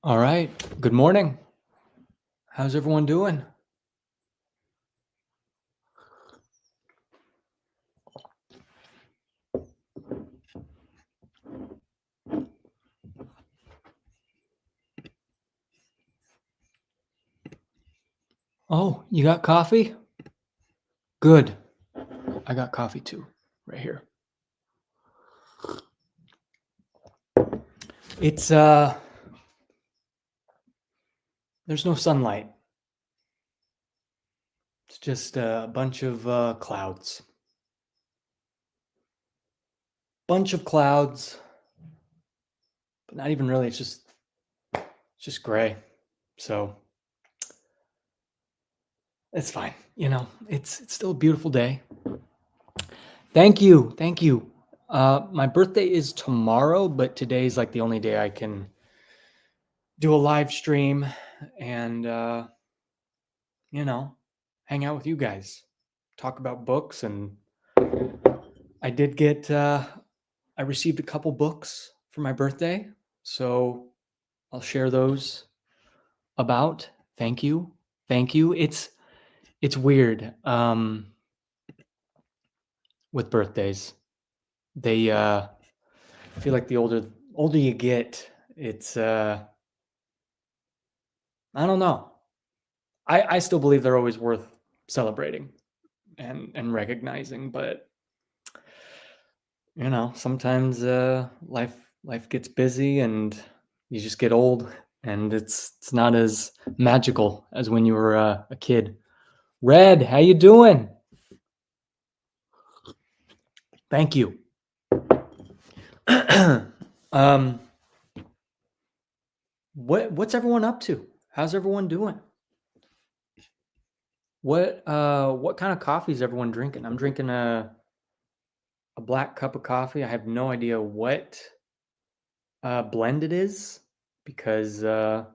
All right. Good morning. How's everyone doing? Oh, you got coffee? Good. I got coffee too, right here. It's there's no sunlight. It's just a bunch of clouds. Bunch of clouds, but not even really. It's just gray. So, it's fine. It's still a beautiful day. Thank you. Thank you. My birthday is tomorrow, but today's like the only day I can do a live stream and hang out with you guys, talk about books. And I did get, I received a couple books for my birthday, so I'll share those about. Thank you. Thank you. It's weird with birthdays. They, I feel like the older you get, it's, I don't know. I still believe they're always worth celebrating and recognizing, but sometimes life gets busy and you just get old, and it's not as magical as when you were a kid. Red, how you doing? Thank you. um what's everyone up to? How's everyone doing? What kind of coffee is everyone drinking? I'm drinking a black cup of coffee. I have no idea what blend it is because I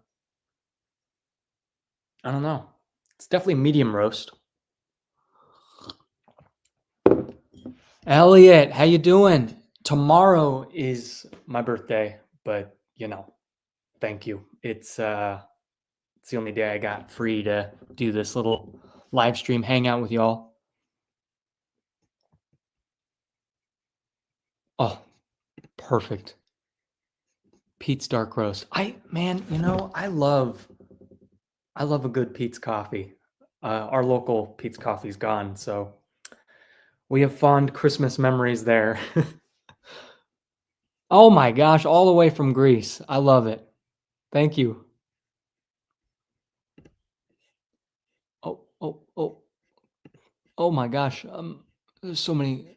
don't know. It's definitely medium roast. Elliot, how you doing? Tomorrow is my birthday, but thank you. It's the only day I got free to do this little live stream hangout with y'all. Oh, perfect. Pete's Dark Roast. I love a good Pete's coffee. Our local Pete's Coffee's gone, so we have fond Christmas memories there. Oh my gosh, all the way from Greece. I love it. Thank you. Oh, oh, oh, oh my gosh. There's so many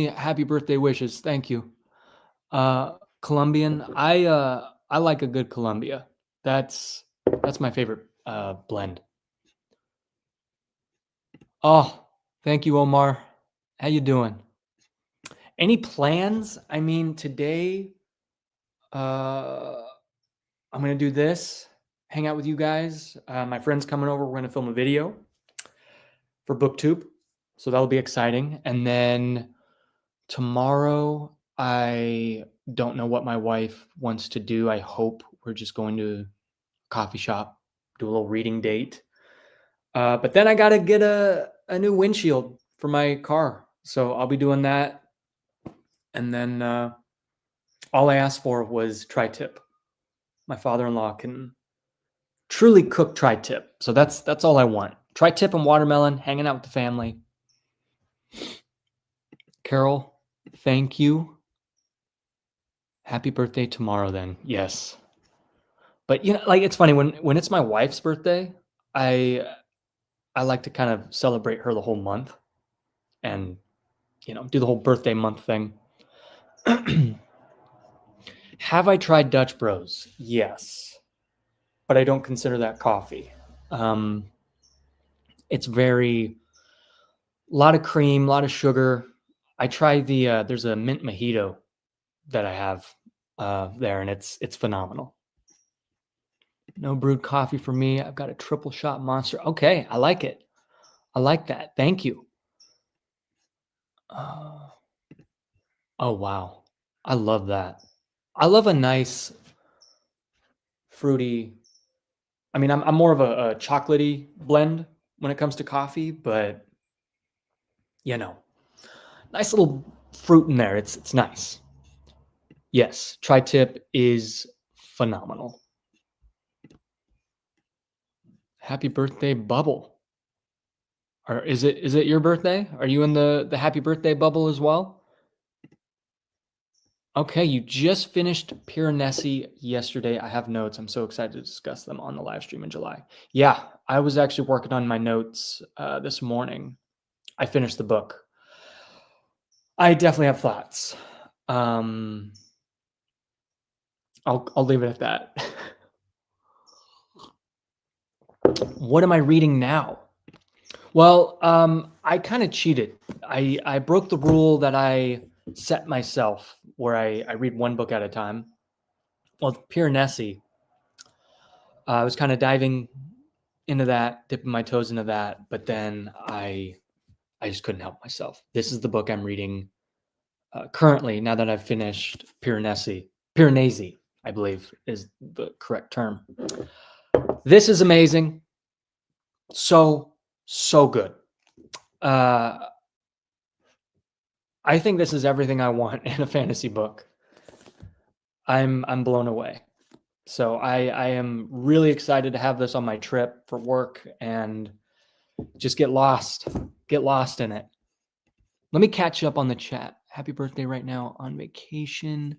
happy birthday wishes. Thank you. Colombian. I like a good Colombia. That's my favorite blend. Oh, thank you, Omar. How you doing? Any plans? I mean, today I'm gonna do this, hang out with you guys. My friend's coming over. We're gonna film a video for booktube, so that'll be exciting. And then tomorrow, I don't know what my wife wants to do. I hope we're just going to a coffee shop, do a little reading date. But then I gotta get a new windshield for my car, so I'll be doing that. And then all I asked for was tri-tip. My father-in-law can truly cook tri-tip, so that's all I want. Tri-tip and watermelon, hanging out with the family. Carol, thank you. Happy birthday tomorrow then. Yes. But it's funny when it's my wife's birthday, I like to kind of celebrate her the whole month and do the whole birthday month thing. Have I tried Dutch Bros? Yes. But I don't consider that coffee. It's very a lot of cream, a lot of sugar. I tried there's a mint mojito that I have there, and it's phenomenal. No brewed coffee for me. I've got a triple shot monster. Okay, I like it. I like that. Thank you. Oh wow, I love that. I love a nice fruity. I mean, I'm more of a chocolatey blend when it comes to coffee, but you know, nice little fruit in there. It's nice. Yes, tri-tip is phenomenal. Happy birthday bubble. Or is it your birthday? Are you in the happy birthday bubble as well? Okay, you just finished Piranesi yesterday. I have notes. I'm so excited to discuss them on the live stream in July. Yeah, I was actually working on my notes this morning. I finished the book. I definitely have thoughts. I'll leave it at that. What am I reading now? Well, I kind of cheated. I broke the rule that I set myself where I read one book at a time. Well, Piranesi, I was kind of diving into that, dipping my toes into that, but then I just couldn't help myself. This is the book I'm reading currently. Now that I've finished Piranesi, I believe is the correct term. This is amazing. So good. I think this is everything I want in a fantasy book. I'm blown away. So I am really excited to have this on my trip for work and just get lost in it. Let me catch you up on the chat. Happy birthday right now on vacation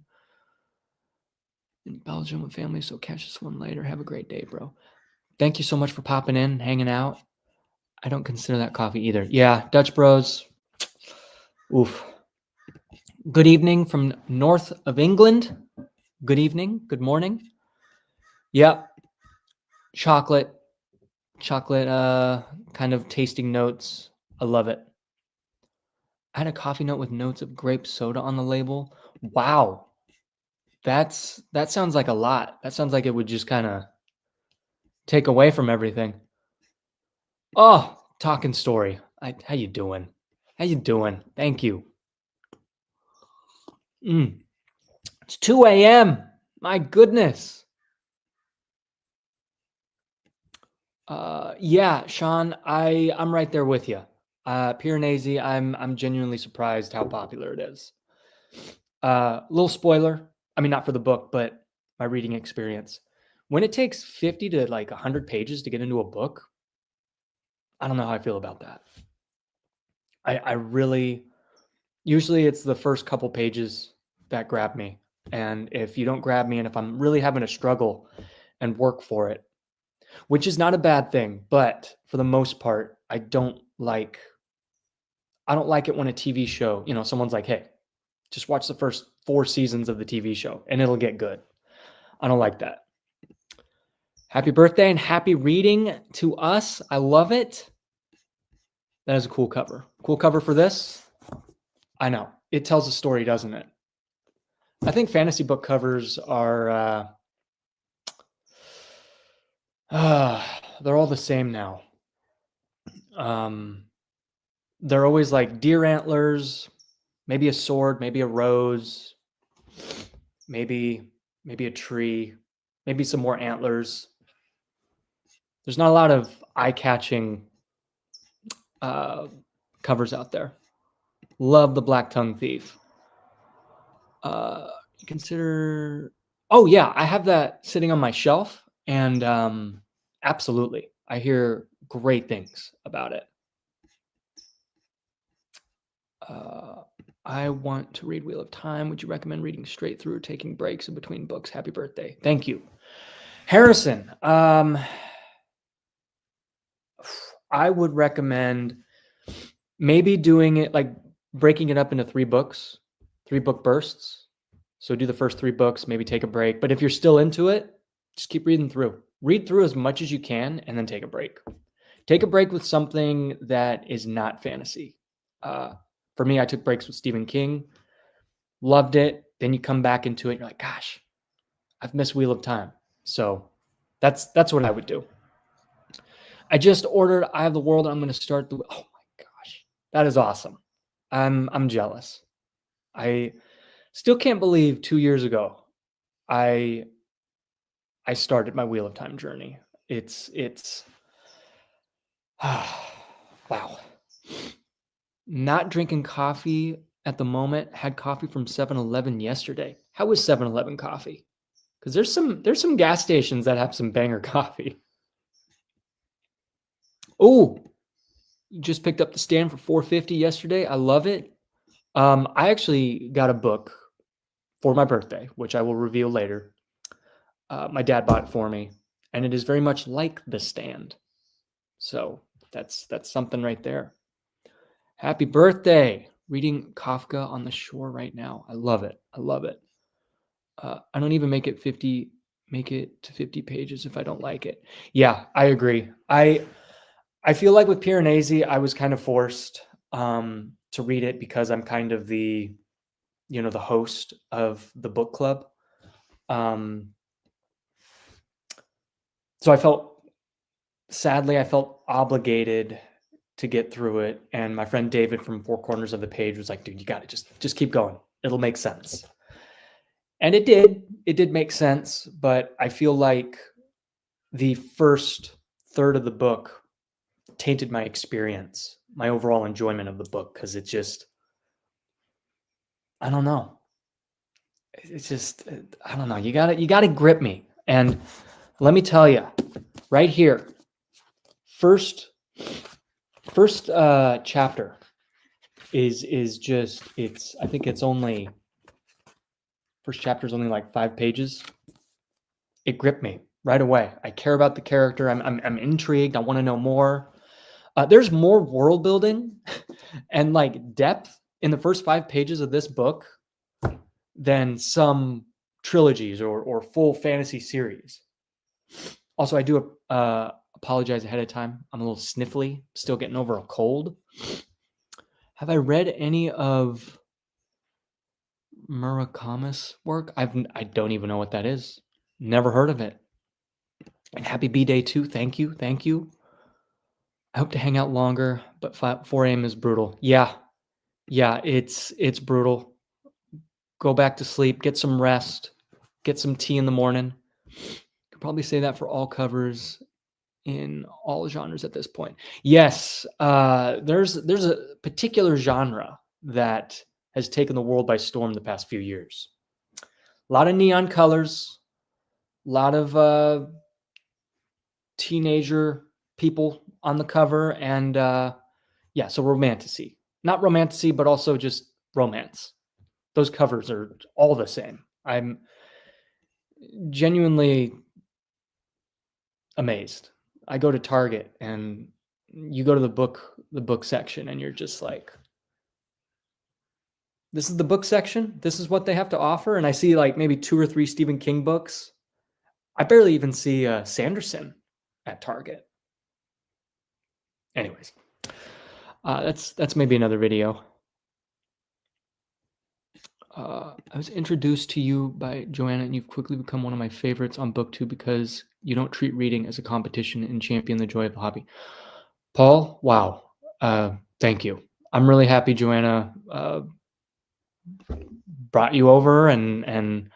in Belgium with family. So catch this one later. Have a great day, bro. Thank you so much for popping in, hanging out. I don't consider that coffee either. Yeah, Dutch Bros. Oof. Good evening from north of England. Good evening. Good morning. Yep. Chocolate kind of tasting notes. I love it. I had a coffee note with notes of grape soda on the label. Wow. That sounds like a lot. That sounds like it would just kind of take away from everything. Oh, talking story. How you doing? How you doing? Thank you. It's 2 a.m. My goodness. Yeah, Sean, I'm right there with you. Piranesi, I'm genuinely surprised how popular it is. Little spoiler. I mean, not for the book, but my reading experience. When it takes 50 to like 100 pages to get into a book, I don't know how I feel about that. I really, usually it's the first couple pages that grab me. And if you don't grab me, and if I'm really having a struggle and work for it, which is not a bad thing, but for the most part, I don't like it when a TV show, someone's like, hey, just watch the first 4 seasons of the TV show and it'll get good. I don't like that. Happy birthday and happy reading to us. I love it. That is a cool cover. Cool cover for this. I know. It tells a story, doesn't it? I think fantasy book covers are they're all the same now. They're always like deer antlers, maybe a sword, maybe a rose, maybe a tree, maybe some more antlers. There's not a lot of eye-catching covers out there. Love the Black Tongue Thief. Consider. Oh yeah, I have that sitting on my shelf, and absolutely, I hear great things about it. I want to read Wheel of Time. Would you recommend reading straight through or taking breaks in between books? Happy birthday. Thank you. Harrison, I would recommend maybe doing it like breaking it up into 3 books, 3 book bursts. So do the first 3 books, maybe take a break. But if you're still into it, just keep reading through. Read through as much as you can and then take a break. Take a break with something that is not fantasy. For me, I took breaks with Stephen King. Loved it. Then you come back into it. You're like, gosh, I've missed Wheel of Time. So that's what I would do. I just ordered Eye of the World. And I'm going to start the. Oh my gosh, that is awesome. I'm jealous. I still can't believe 2 years ago, I I started my Wheel of Time journey. It's wow. Not drinking coffee at the moment. Had coffee from 7-Eleven yesterday. How was 7-Eleven coffee? Because there's some gas stations that have some banger coffee. Oh, just picked up the stand for $450 yesterday. I love it. I actually got a book for my birthday, which I will reveal later. My dad bought it for me, and it is very much like the stand. So that's something right there. Happy birthday! Reading Kafka on the shore right now. I love it. I love it. I don't even make it to 50 pages if I don't like it. Yeah, I agree. I feel like with Piranesi, I was kind of forced to read it because I'm kind of the host of the book club. So sadly, I felt obligated to get through it. And my friend David from Four Corners of the Page was like, dude, you got to just keep going. It'll make sense. And it did make sense. But I feel like the first third of the book tainted my experience, my overall enjoyment of the book. Cause it just, I don't know. It's just, I don't know. You gotta grip me. And let me tell you right here, first chapter is just, I think it's only, first chapter is only like 5 pages. It gripped me right away. I care about the character. I'm intrigued. I want to know more. There's more world building and like depth in the first 5 pages of this book than some trilogies or full fantasy series. Also, I do apologize ahead of time. I'm a little sniffly, still getting over a cold. Have I read any of Murakami's work? I don't even know what that is. Never heard of it. And happy B-Day too. Thank you. I hope to hang out longer, but 4 a.m. is brutal. Yeah, it's brutal. Go back to sleep, get some rest, get some tea in the morning. Could probably say that for all covers in all genres at this point. Yes, there's a particular genre that has taken the world by storm the past few years. A lot of neon colors, a lot of teenager people on the cover, and so romantasy. Not romantasy, but also just romance. Those covers are all the same. I'm genuinely amazed. I go to Target and you go to the book section and you're just like, this is the book section. This is what they have to offer. And I see like maybe 2 or 3 Stephen King books. I barely even see Sanderson at Target. Anyways, that's maybe another video. I was introduced to you by Joanna, and you've quickly become one of my favorites on BookTube because you don't treat reading as a competition and champion the joy of the hobby. Paul, wow. Thank you. I'm really happy Joanna brought you over, and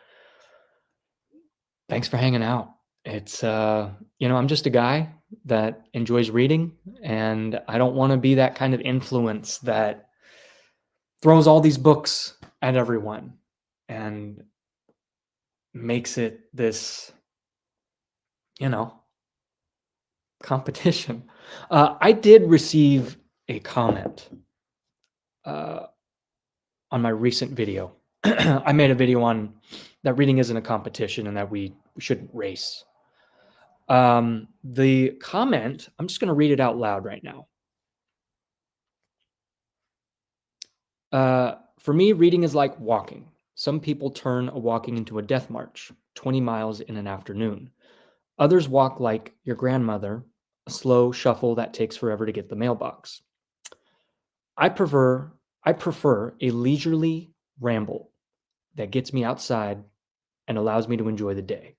thanks for hanging out. It's, I'm just a guy that enjoys reading, and I don't want to be that kind of influence that throws all these books at everyone and makes it this, competition. I did receive a comment on my recent video. I made a video on that reading isn't a competition and that we shouldn't race. The comment, I'm just going to read it out loud right now. For me, reading is like walking. Some people turn a walking into a death march, 20 miles in an afternoon. Others walk like your grandmother, a slow shuffle that takes forever to get the mailbox. I prefer a leisurely ramble that gets me outside and allows me to enjoy the day.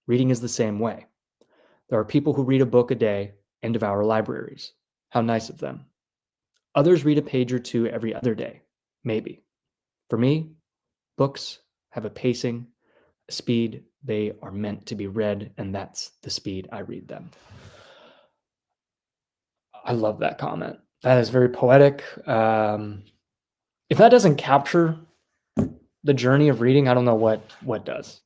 Reading is the same way. There are people who read a book a day and devour libraries. How nice of them. Others read a page or 2 every other day. Maybe. For me, books have a pacing, a speed They are meant to be read, and that's the speed I read them. I love that comment. That is very poetic. If that doesn't capture the journey of reading, I don't know what does.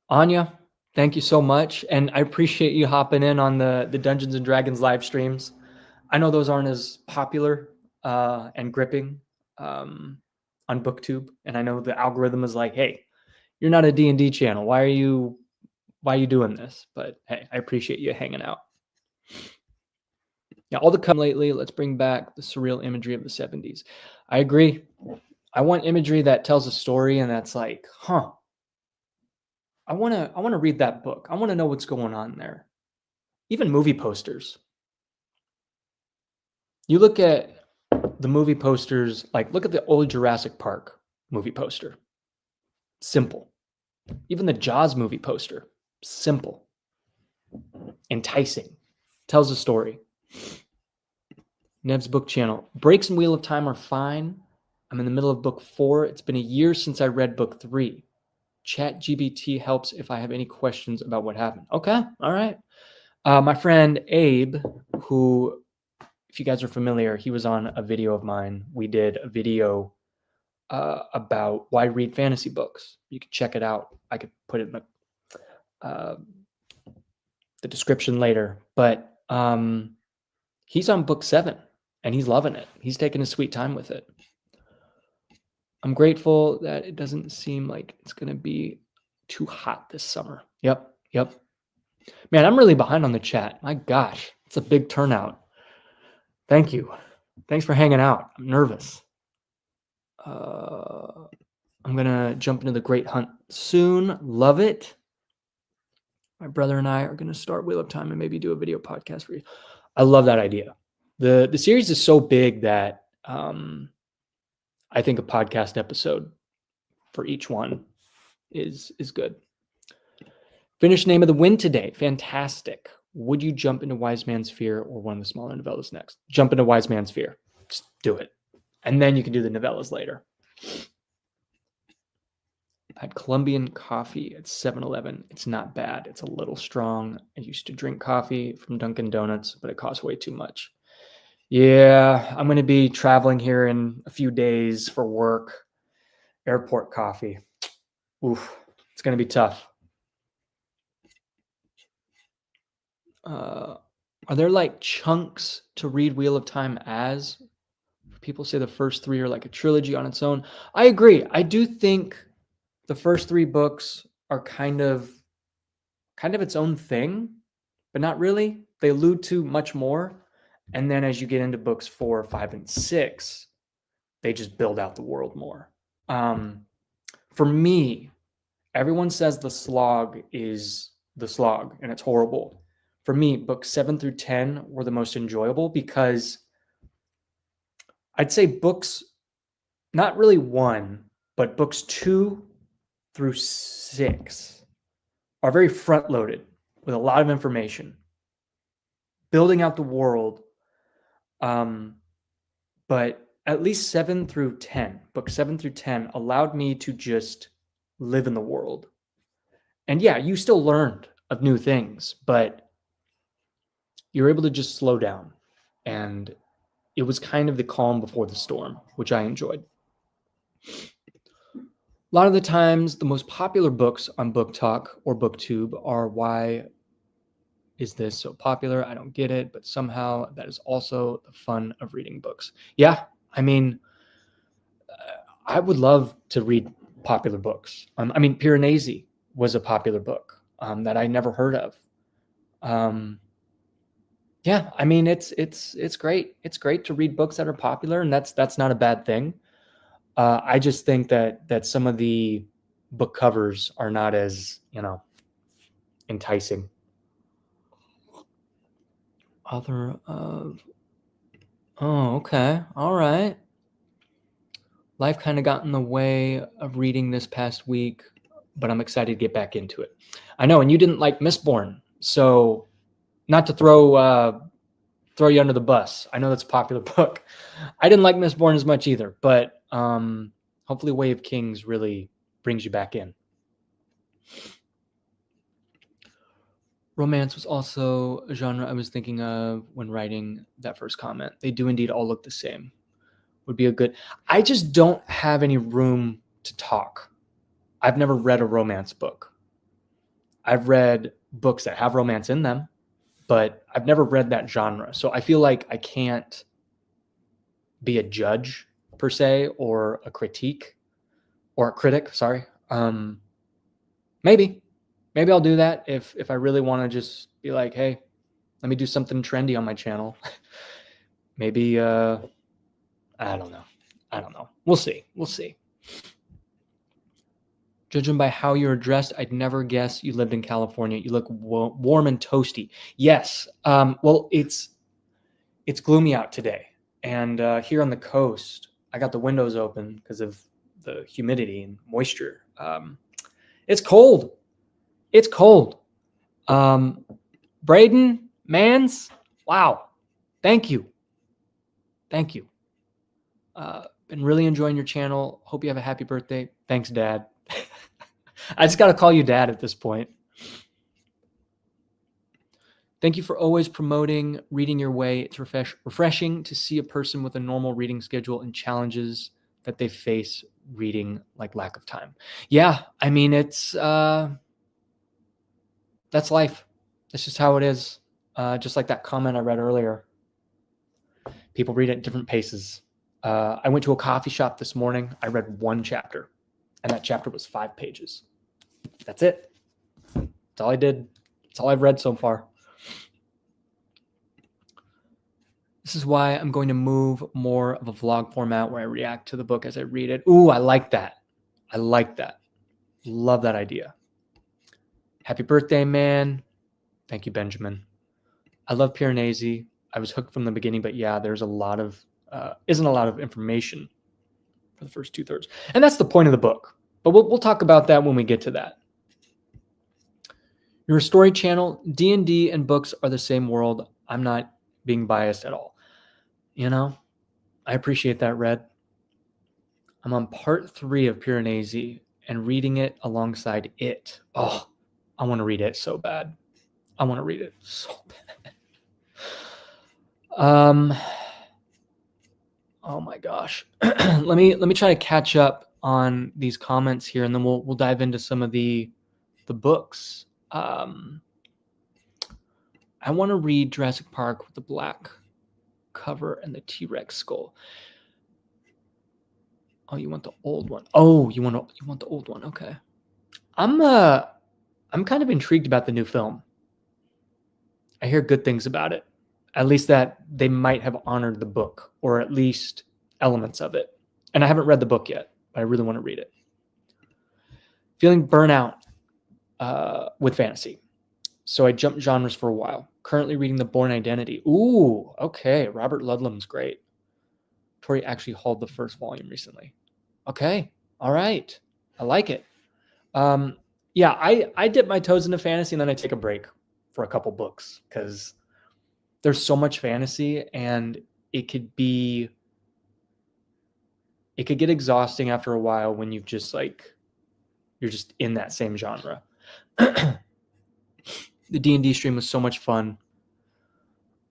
Anya, thank you so much. And I appreciate you hopping in on the Dungeons and Dragons live streams. I know those aren't as popular and gripping on BookTube. And I know the algorithm is like, hey, you're not a D&D channel. Why are you doing this? But hey, I appreciate you hanging out. Yeah, all the come lately, let's bring back the surreal imagery of the 70s. I agree. I want imagery that tells a story and that's like, huh, I want to read that book. I want to know what's going on there. Even movie posters. You look at the movie posters, like look at the old Jurassic Park movie poster. Simple. Even the Jaws movie poster. Simple. Enticing. Tells a story. Nev's book channel. Breaks and Wheel of Time are fine. I'm in the middle of book 4. It's been a year since I read book 3. ChatGPT helps if I have any questions about what happened. Okay, all right. My friend Abe, who, if you guys are familiar, he was on a video of mine. We did a video about why read fantasy books. You can check it out. I could put it in the description later. But he's on book 7, and he's loving it. He's taking his sweet time with it. I'm grateful that it doesn't seem like it's going to be too hot this summer. Yep. Man, I'm really behind on the chat. My gosh, it's a big turnout. Thank you. Thanks for hanging out. I'm nervous. I'm going to jump into the Great Hunt soon. Love it. My brother and I are going to start Wheel of Time and maybe do a video podcast for you. I love that idea. The series is so big that I think a podcast episode for each one is good. Finish Name of the Wind today. Fantastic. Would you jump into Wise Man's Fear or one of the smaller novellas next? Jump into Wise Man's Fear. Just do it. And then you can do the novellas later. I had Colombian coffee at 7-Eleven. It's not bad. It's a little strong. I used to drink coffee from Dunkin' Donuts, but it costs way too much. Yeah, I'm going to be traveling here in a few days for work. Airport coffee. Oof, it's going to be tough. Are there like chunks to read Wheel of Time as? People say the first 3 are like a trilogy on its own. I agree. I do think the first 3 books are kind of its own thing, but not really. They allude to much more. And then as you get into books 4, 5, and 6, they just build out the world more. For me, everyone says the slog is the slog and it's horrible. For me, books 7 through 10 were the most enjoyable because I'd say books, not really 1, but books 2 through 6 are very front-loaded with a lot of information, building out the world. But at least 7 through 10, books 7 through 10 allowed me to just live in the world. And yeah, you still learned of new things, but you're able to just slow down. And it was kind of the calm before the storm, which I enjoyed. A lot of the times, the most popular books on Book Talk or BookTube are Why Is This So Popular? I don't get it, but somehow that is also the fun of reading books. Yeah, I mean, I would love to read popular books. Piranesi was a popular book that I never heard of. Yeah, I mean, it's great. It's great to read books that are popular, and that's not a bad thing. I just think that some of the book covers are not as, enticing. Author of, oh, okay, all right. Life kind of got in the way of reading this past week, but I'm excited to get back into it. I know, and you didn't like Mistborn, so not to throw you under the bus. I know that's a popular book. I didn't like Mistborn as much either, but hopefully Way of Kings really brings you back in. Romance was also a genre I was thinking of when writing that first comment. They do indeed all look the same. Would be a good... I just don't have any room to talk. I've never read a romance book. I've read books that have romance in them, but I've never read that genre. So I feel like I can't be a judge per se, or a critic, or a critic, sorry. Maybe I'll do that if I really want to just be like, hey, let me do something trendy on my channel. Maybe, I don't know. We'll see. Judging by how you're dressed, I'd never guess you lived in California. You look warm and toasty. Yes. Well, it's gloomy out today. And here on the coast, I got the windows open because of the humidity and moisture. It's cold. Braden, Mans, wow. Thank you. Been really enjoying your channel. Hope you have a happy birthday. Thanks, Dad. I just got to call you Dad at this point. Thank you for always promoting reading your way. It's refreshing to see a person with a normal reading schedule and challenges that they face reading, like lack of time. Yeah, I mean, it's that's life. That's just how it is. Just like that comment I read earlier. People read at different paces. I went to a coffee shop this morning. I read one chapter, and that chapter was 5 pages. That's it. That's all I did. That's all I've read so far. This is why I'm going to move more of a vlog format where I react to the book as I read it. Ooh, I like that. Love that idea. Happy birthday, man. Thank you, Benjamin. I love Piranesi. I was hooked from the beginning, but yeah, there's isn't a lot of information for the first 2/3. And that's the point of the book. But we'll talk about that when we get to that. Your story channel, D&D and books are the same world. I'm not being biased at all. I appreciate that, Red. I'm on part 3 of Piranesi and reading it alongside it. Oh, I want to read it so bad. Oh my gosh. let me try to catch up on these comments here, and then we'll dive into some of the books. I want to read Jurassic Park with the black cover and the T-Rex skull. Oh, you want the old one? Oh, you want the old one? Okay. I'm kind of intrigued about the new film. I hear good things about it. At least that they might have honored the book, or at least elements of it. And I haven't read the book yet, but I really want to read it. Feeling burnout with fantasy. So I jumped genres for a while. Currently reading The Bourne Identity. Ooh, okay. Robert Ludlum's great. Tori actually hauled the first volume recently. Okay. All right. I like it. Yeah, I dip my toes into fantasy and then I take a break for a couple books because there's so much fantasy and it could get exhausting after a while when you're just in that same genre. The D&D stream was so much fun.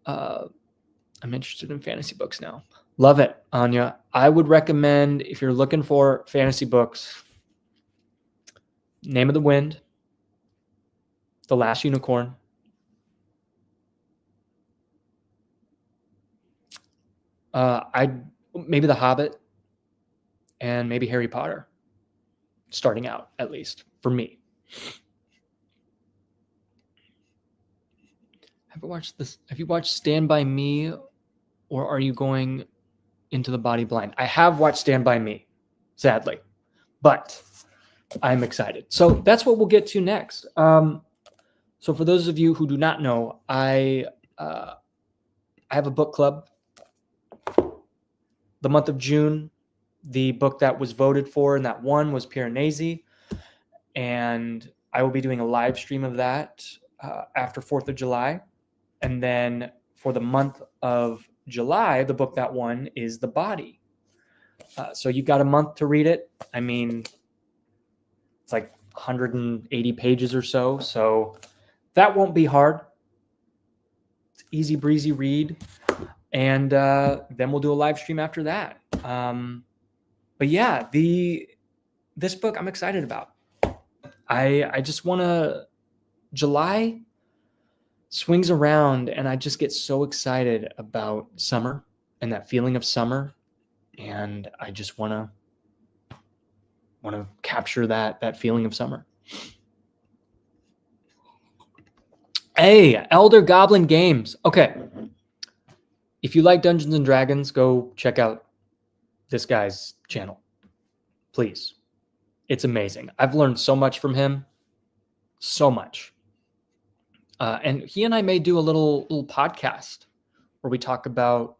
I'm interested in fantasy books now. Love it, Anya. I would recommend, if you're looking for fantasy books, Name of the Wind, The Last Unicorn, maybe The Hobbit, and maybe Harry Potter, starting out, at least, for me. Have you watched Stand By Me, or are you going into the body blind? I have watched Stand By Me, sadly, but I'm excited. So that's what we'll get to next. So for those of you who do not know, I have a book club. The month of June, the book that was voted for and that won was Piranesi, and I will be doing a live stream of that after 4th of July. And then for the month of July, the book that won is The Body. So you've got a month to read it. I mean, It's like 180 pages or so. So that won't be hard. It's easy breezy read. And then we'll do a live stream after that. But yeah, this book I'm excited about. I just want to, July swings around and I just get so excited about summer and that feeling of summer. And I just want to capture that feeling of summer. Hey, Elder Goblin Games. Okay. If you like Dungeons and Dragons, go check out this guy's channel. Please. It's amazing. I've learned so much from him. So much. And he and I may do a little podcast where we talk about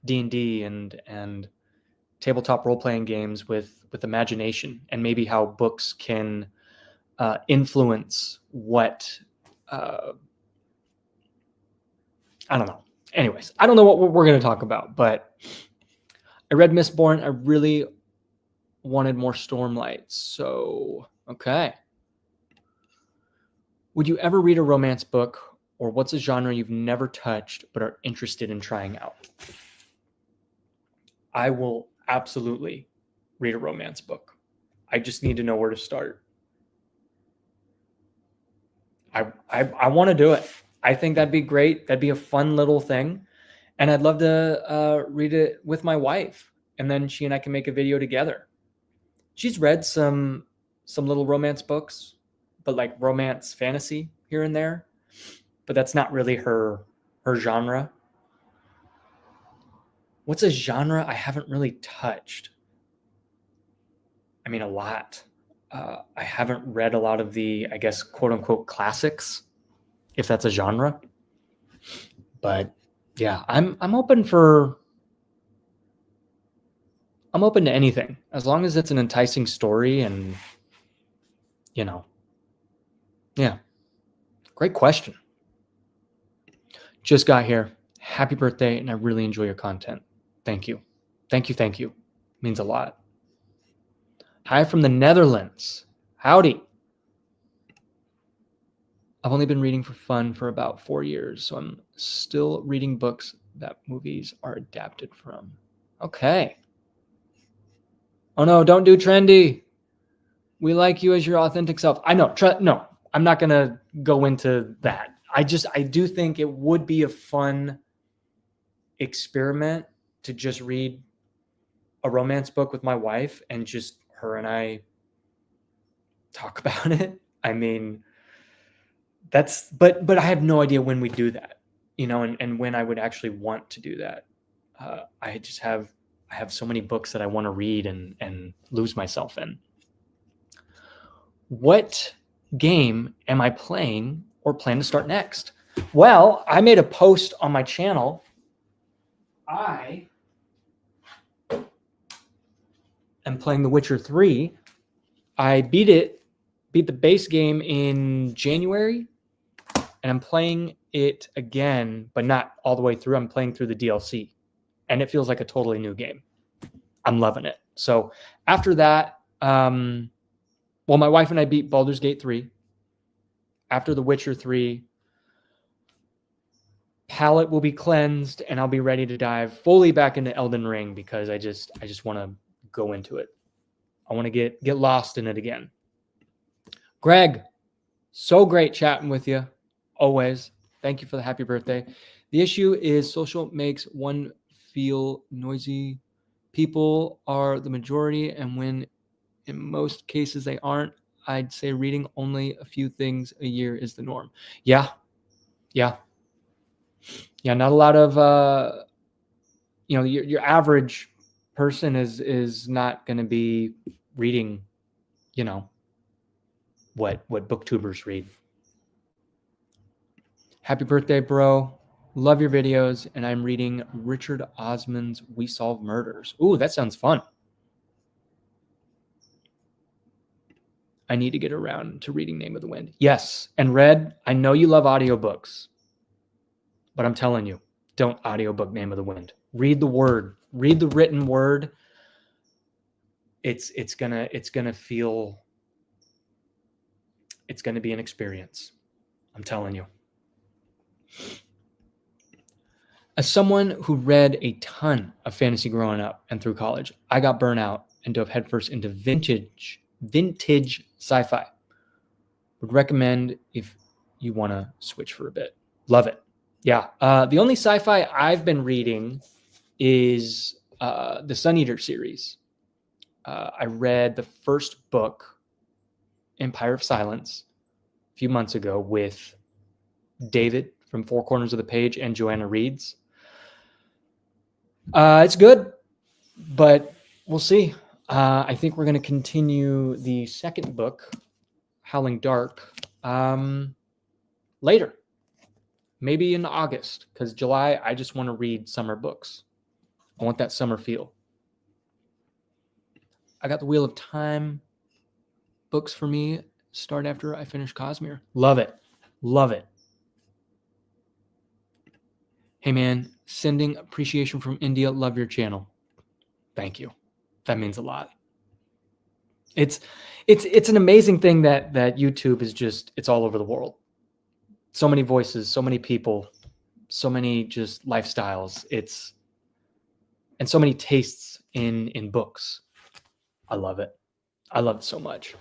D&D and tabletop role-playing games with imagination, and maybe how books can influence what I don't know. Anyways, I don't know what we're going to talk about, but I read Mistborn. I really wanted more Stormlight. So, okay. Would you ever read a romance book, or what's a genre you've never touched but are interested in trying out? I will absolutely read a romance book. I just need to know where to start. I want to do it. I think that'd be great. That'd be a fun little thing. And I'd love to read it with my wife. And then she and I can make a video together. She's read some little romance books, but like romance fantasy here and there. But that's not really her genre. What's a genre I haven't really touched? I mean, a lot. I haven't read a lot of the, I guess, quote unquote classics, if that's a genre. But yeah, I'm open to anything as long as it's an enticing story and, you know, yeah. Great question. Just got here. Happy birthday, and I really enjoy your content. Thank you. Thank you. Means a lot. Hi from the Netherlands. Howdy. I've only been reading for fun for about 4 years, so I'm still reading books that movies are adapted from. Okay. Oh no, don't do trendy. We like you as your authentic self. I know. No, I'm not going to go into that. I do think it would be a fun experiment to just read a romance book with my wife and just her and I talk about it. I mean, but I have no idea when we do that, you know, and when I would actually want to do that. I have so many books that I want to read and lose myself in. What game am I playing or plan to start next? Well, I made a post on my channel. I am playing The Witcher 3. I beat the base game in January, and I'm playing it again, but not all the way through. I'm playing through the DLC, and it feels like a totally new game. I'm loving it. So after that, well, my wife and I beat Baldur's Gate 3. After The Witcher 3, palate will be cleansed, and I'll be ready to dive fully back into Elden Ring because I just want to go into it. I want to get lost in it again. Greg, so great chatting with you. Always. Thank you for the happy birthday. The issue is social makes one feel noisy. People are the majority, and when in most cases they aren't, I'd say reading only a few things a year is the norm. Yeah. Not a lot of your average person is not going to be reading, what booktubers read. Happy birthday, bro. Love your videos, and I'm reading Richard Osman's We Solve Murders. Ooh, that sounds fun. I need to get around to reading Name of the Wind. Yes, and Red, I know you love audiobooks, but I'm telling you, don't audiobook Name of the Wind. Read the word. Read the written word. It's gonna feel It's going to be an experience. I'm telling you. As someone who read a ton of fantasy growing up and through college, I got burnt out and dove headfirst into vintage sci-fi. Would recommend if you want to switch for a bit. Love it. Yeah. The only sci-fi I've been reading is the Sun Eater series. I read the first book, Empire of Silence, a few months ago with David from Four Corners of the Page and Joanna Reeds. It's good, but we'll see. I think we're going to continue the second book, Howling Dark, later. Maybe in August, because July, I just want to read summer books. I want that summer feel. I got the Wheel of Time books for me. Start after I finish Cosmere. Love it. Love it. Hey man, sending appreciation from India. Love your channel. Thank you. That means a lot. It's an amazing thing that YouTube is just, it's all over the world. So many voices, so many people, so many just lifestyles. And so many tastes in books. I love it. I love it so much.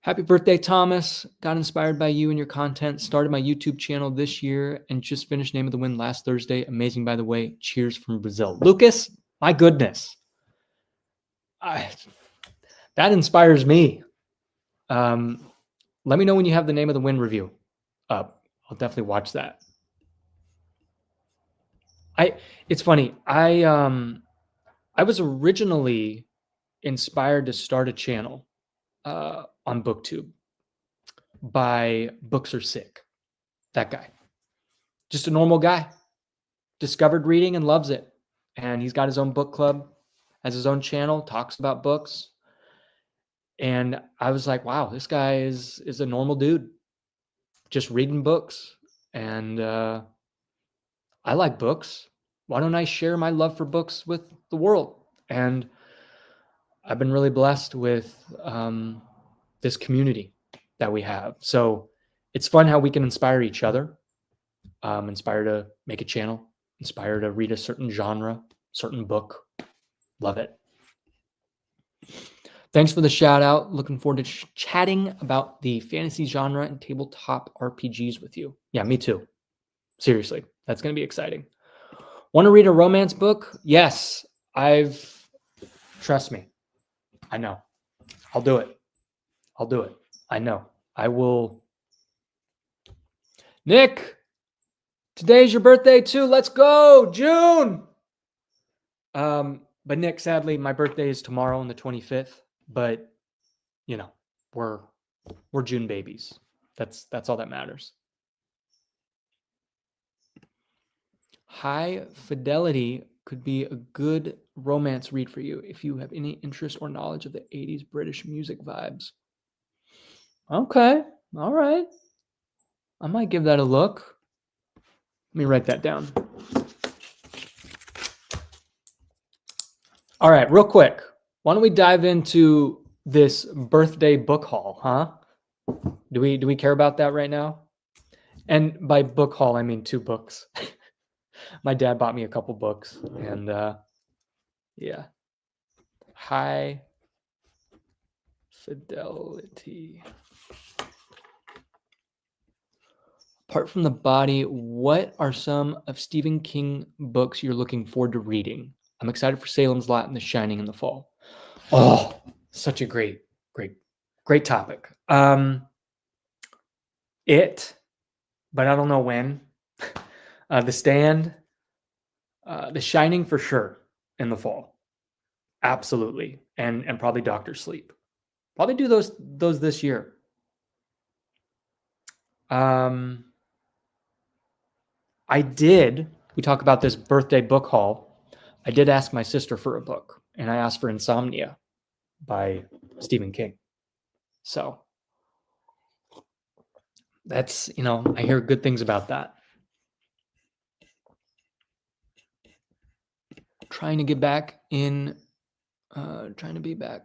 Happy birthday, Thomas. Got inspired by you and your content. Started my YouTube channel this year and just finished Name of the Wind last Thursday. Amazing, by the way. Cheers from Brazil. Lucas, my goodness. That inspires me. Let me know when you have the Name of the Wind review up. I'll definitely watch that. It's funny. I was originally inspired to start a channel on booktube by Books Are Sick. That guy. Just a normal guy. Discovered reading and loves it. And he's got his own book club, has his own channel, talks about books. And I was like, wow, this guy is a normal dude. Just reading books. And I like books. Why don't I share my love for books with the world? And I've been really blessed with this community that we have. So it's fun how we can inspire each other, inspire to make a channel, inspire to read a certain genre, certain book. Love it. Thanks for the shout out. Looking forward to chatting about the fantasy genre and tabletop RPGs with you. Yeah, me too. Seriously, that's going to be exciting. Want to read a romance book? Yes, trust me. I know. I'll do it. I know. I will. Nick, today's your birthday too. Let's go, June. But Nick, sadly, my birthday is tomorrow on the 25th. But you know, we're June babies. That's all that matters. High Fidelity could be a good romance read for you if you have any interest or knowledge of the 80s British music vibes. Okay. All right. I might give that a look. Let me write that down. All right, real quick. Why don't we dive into this birthday book haul, huh? Do we care about that right now? And by book haul, I mean 2 books. My dad bought me a couple books, and yeah. High Fidelity. Apart from the body, what are some of Stephen King books you're looking forward to reading? I'm excited for Salem's Lot and The Shining in the fall. Oh, such a great topic. It, but I don't know when. The Stand, The Shining for sure in the fall. Absolutely. And probably Doctor Sleep. Probably do those this year. We talk about this birthday book haul. I did ask my sister for a book, and I asked for Insomnia by Stephen King. So that's, I hear good things about that. Trying to be back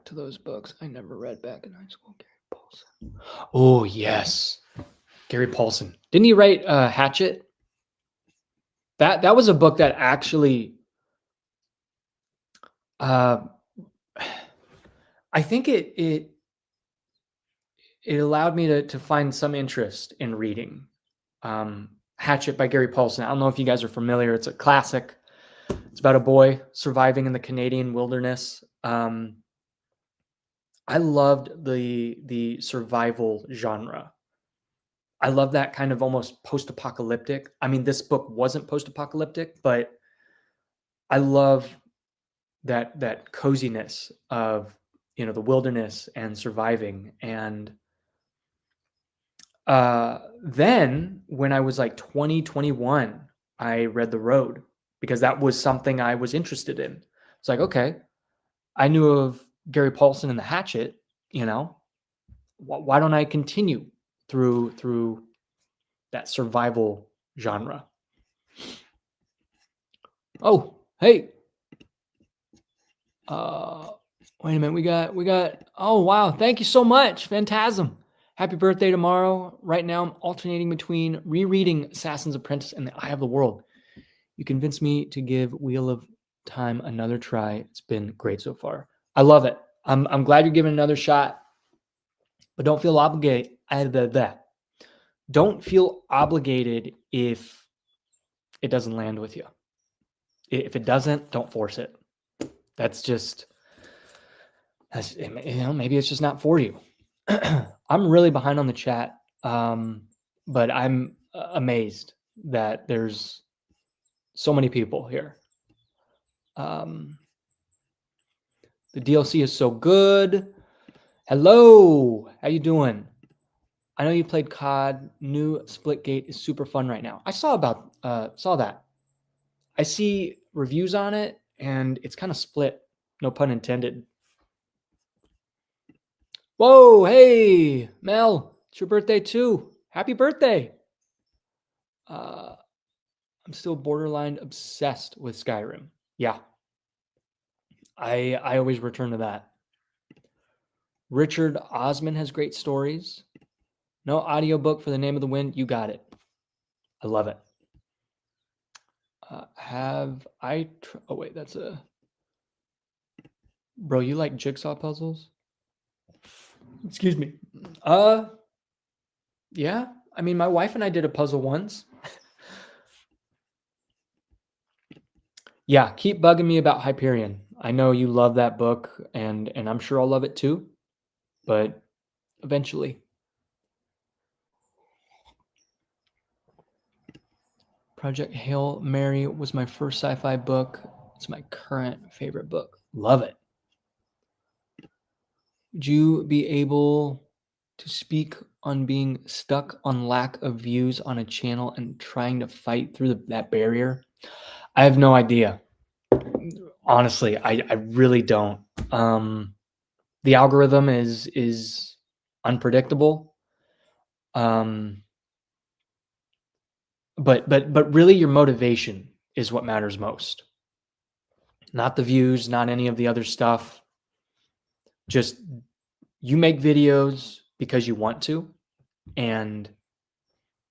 to those books I never read back in high school. Gary Poe. Oh, yes. Gary Paulson. Didn't he write Hatchet? That was a book that actually I think it allowed me to find some interest in reading. Hatchet by Gary Paulson. I don't know if you guys are familiar. It's a classic. It's about a boy surviving in the Canadian wilderness. I loved the survival genre. I love that kind of almost post-apocalyptic. I mean, this book wasn't post-apocalyptic, but I love that coziness of, the wilderness and surviving. And then when I was like 20, 21, I read The Road because that was something I was interested in. It's like, okay, I knew of Gary Paulson and the Hatchet, why don't I continue through that survival genre? Oh, hey. Wait a minute. We got, oh, wow. Thank you so much. Phantasm. Happy birthday tomorrow. Right now, I'm alternating between rereading Assassin's Apprentice and The Eye of the World. You convinced me to give Wheel of Time another try. It's been great so far. I love it. I'm glad you're giving it another shot, but don't feel obligated. Don't feel obligated if it doesn't land with you. If it doesn't, don't force it. Maybe it's just not for you. I'm really behind on the chat, but I'm amazed that there's so many people here. The DLC is so good. Hello, how you doing? I know you played COD. New Splitgate is super fun right now. I saw that. I see reviews on it, and it's kind of split. No pun intended. Whoa, hey, Mel, it's your birthday too. Happy birthday. I'm still borderline obsessed with Skyrim. Yeah. I always return to that. Richard Osman has great stories. No audiobook for The Name of the Wind. You got it. I love it. Oh, wait, that's a... Bro, you like jigsaw puzzles? Excuse me. Yeah. I mean, my wife and I did a puzzle once. Yeah, keep bugging me about Hyperion. I know you love that book, and I'm sure I'll love it too, but eventually. Project Hail Mary was my first sci-fi book. It's my current favorite book. Love it. Would you be able to speak on being stuck on lack of views on a channel and trying to fight through that barrier? I have no idea. Honestly, I really don't. The algorithm is unpredictable. But really your motivation is what matters most. Not the views, not any of the other stuff. Just you make videos because you want to, and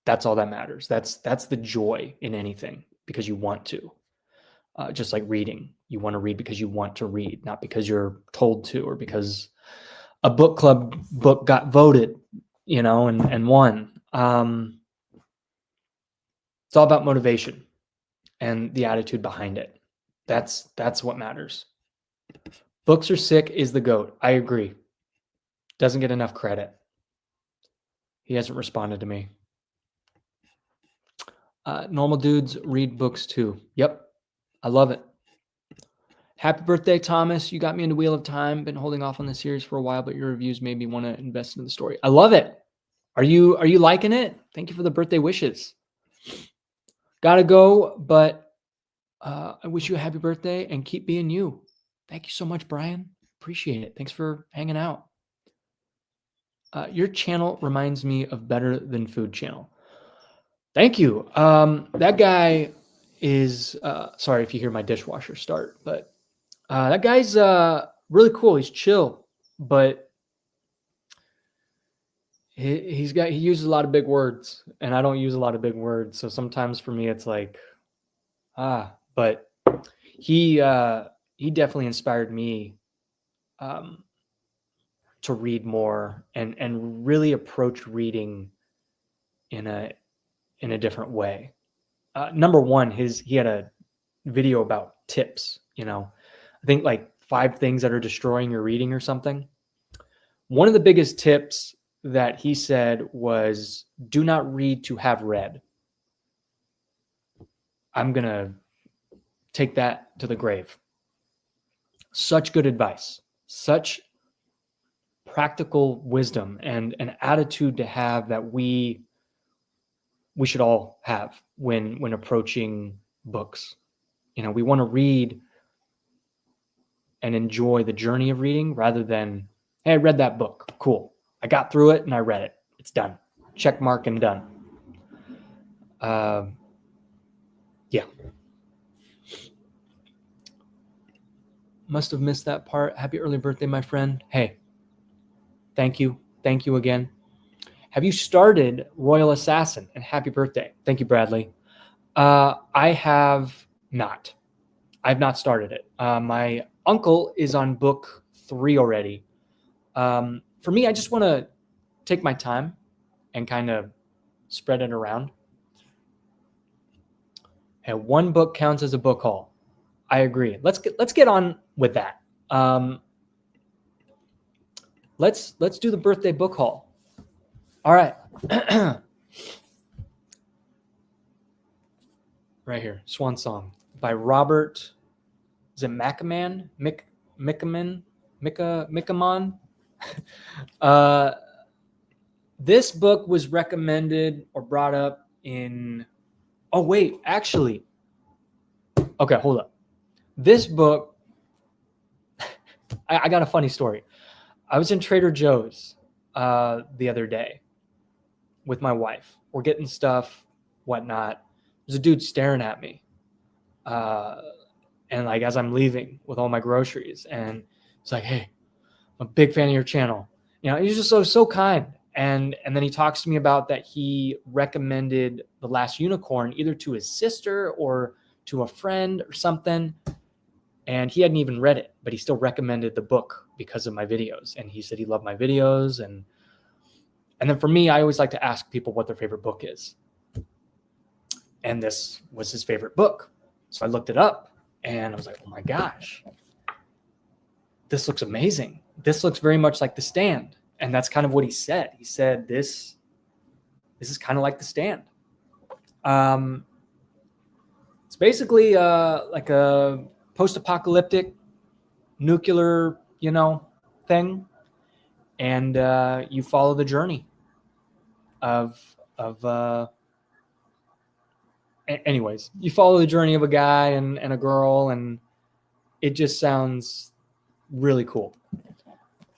that's all that matters. That's the joy in anything, because you want to. Just like reading. You want to read because you want to read, not because you're told to, or because a book club book got voted, and won. It's all about motivation and the attitude behind it. That's what matters. Books Are Sick is the GOAT. I agree. Doesn't get enough credit. He hasn't responded to me. Normal dudes read books too. Yep. I love it. Happy birthday, Thomas. You got me into Wheel of Time. Been holding off on the series for a while, but your reviews made me want to invest in the story. I love it. Are you liking it? Thank you for the birthday wishes. Gotta go, but I wish you a happy birthday and keep being you. Thank you so much, Brian. Appreciate it. Thanks for hanging out. Your channel reminds me of Better Than Food channel. Thank you. That guy is, sorry if you hear my dishwasher start, but that guy's really cool. He's chill, but he uses a lot of big words, and I don't use a lot of big words. So sometimes for me, it's like, but he definitely inspired me to read more and really approach reading in a different way. Number one, he had a video about tips, I think like 5 things that are destroying your reading or something. One of the biggest tips that he said was, do not read to have read. I'm going to take that to the grave. Such good advice, such practical wisdom and an attitude to have that we should all have when approaching books. We want to read and enjoy the journey of reading rather than, hey, I read that book. Cool. I got through it and I read it. It's done. Check mark and done. Yeah. Must have missed that part. Happy early birthday, my friend. Hey, thank you. Thank you again. Have you started Royal Assassin? And happy birthday. Thank you, Bradley. I have not. I've not started it. My uncle is on book 3 already. For me, I just want to take my time and kind of spread it around. And 1 book counts as a book haul. I agree. Let's get on with that. Let's do the birthday book haul. All right. Right here, Swan Song by Robert. Is it Mickaman? Mickaman? This book was recommended or brought up in. Oh wait, actually. Okay, hold up. This book. I got a funny story. I was in Trader Joe's the other day with my wife. We're getting stuff, whatnot. There's a dude staring at me. And like as I'm leaving with all my groceries, and it's like, hey, I'm a big fan of your channel. He's just so kind. And then he talks to me about that he recommended The Last Unicorn either to his sister or to a friend or something. And he hadn't even read it, but he still recommended the book because of my videos. And he said he loved my videos. And then for me, I always like to ask people what their favorite book is. And this was his favorite book. So I looked it up and I was like, oh my gosh, this looks amazing. This looks very much like The Stand. And that's kind of what he said. He said, this is kind of like The Stand. It's basically like a post-apocalyptic nuclear, thing. And you follow the journey of anyways, you follow the journey of a guy and a girl, and it just sounds really cool.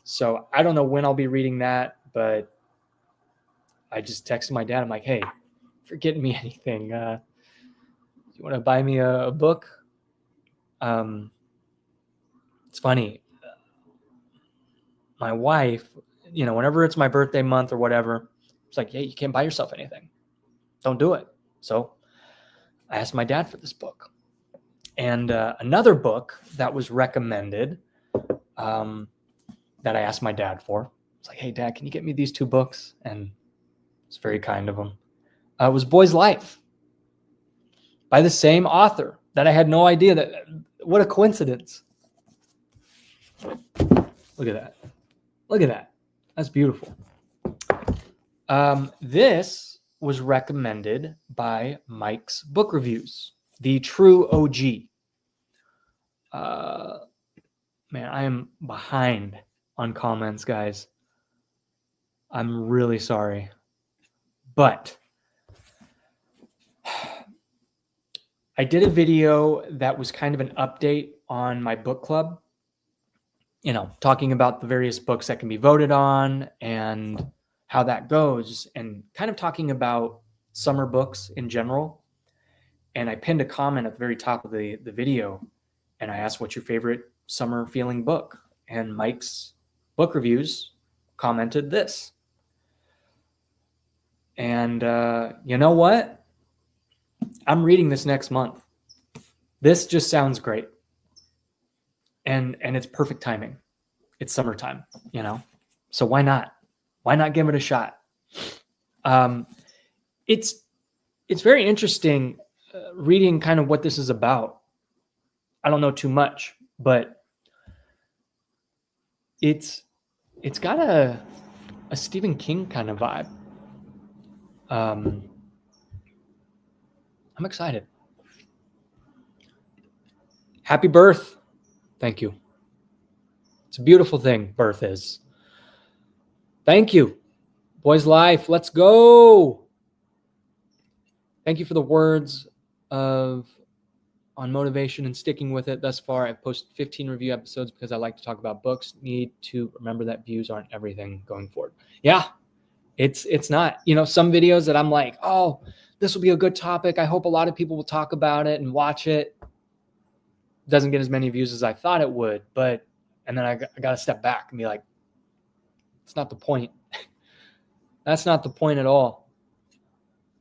So I don't know when I'll be reading that, but I just texted my dad. I'm like, hey, if you're getting me anything, you want to buy me a book? It's funny. My wife, whenever it's my birthday month or whatever, it's like, hey, you can't buy yourself anything. Don't do it. So I asked my dad for this book. And another book that was recommended that I asked my dad for. It's like, hey, Dad, can you get me these 2 books? And it's very kind of him. It was Boy's Life by the same author that I had no idea that. What a coincidence. Look at that. Look at that. That's beautiful. This was recommended by Mike's Book Reviews, the true OG. Man, I am behind on comments, guys. I'm really sorry. But I did a video that was kind of an update on my book club, talking about the various books that can be voted on and how that goes, and kind of talking about summer books in general. And I pinned a comment at the very top of the video, and I asked, what's your favorite summer feeling book? And Mike's Book Reviews commented this. And you know what? I'm reading this next month. This just sounds great. And it's perfect timing. It's summertime, you know? So why not? Why not give it a shot? It's very interesting reading kind of what this is about. I don't know too much, but it's got a Stephen King kind of vibe. I'm excited. Happy birth. Thank you. It's a beautiful thing, birth is. Thank you. Boys Life, let's go. Thank you for the words on motivation and sticking with it thus far. I've posted 15 review episodes because I like to talk about books. Need to remember that views aren't everything going forward. Yeah, it's not. You know, some videos that I'm like, oh, this will be a good topic. I hope a lot of people will talk about it and watch it. Doesn't get as many views as I thought it would, and then I got to step back and be like, it's not the point. That's not the point at all.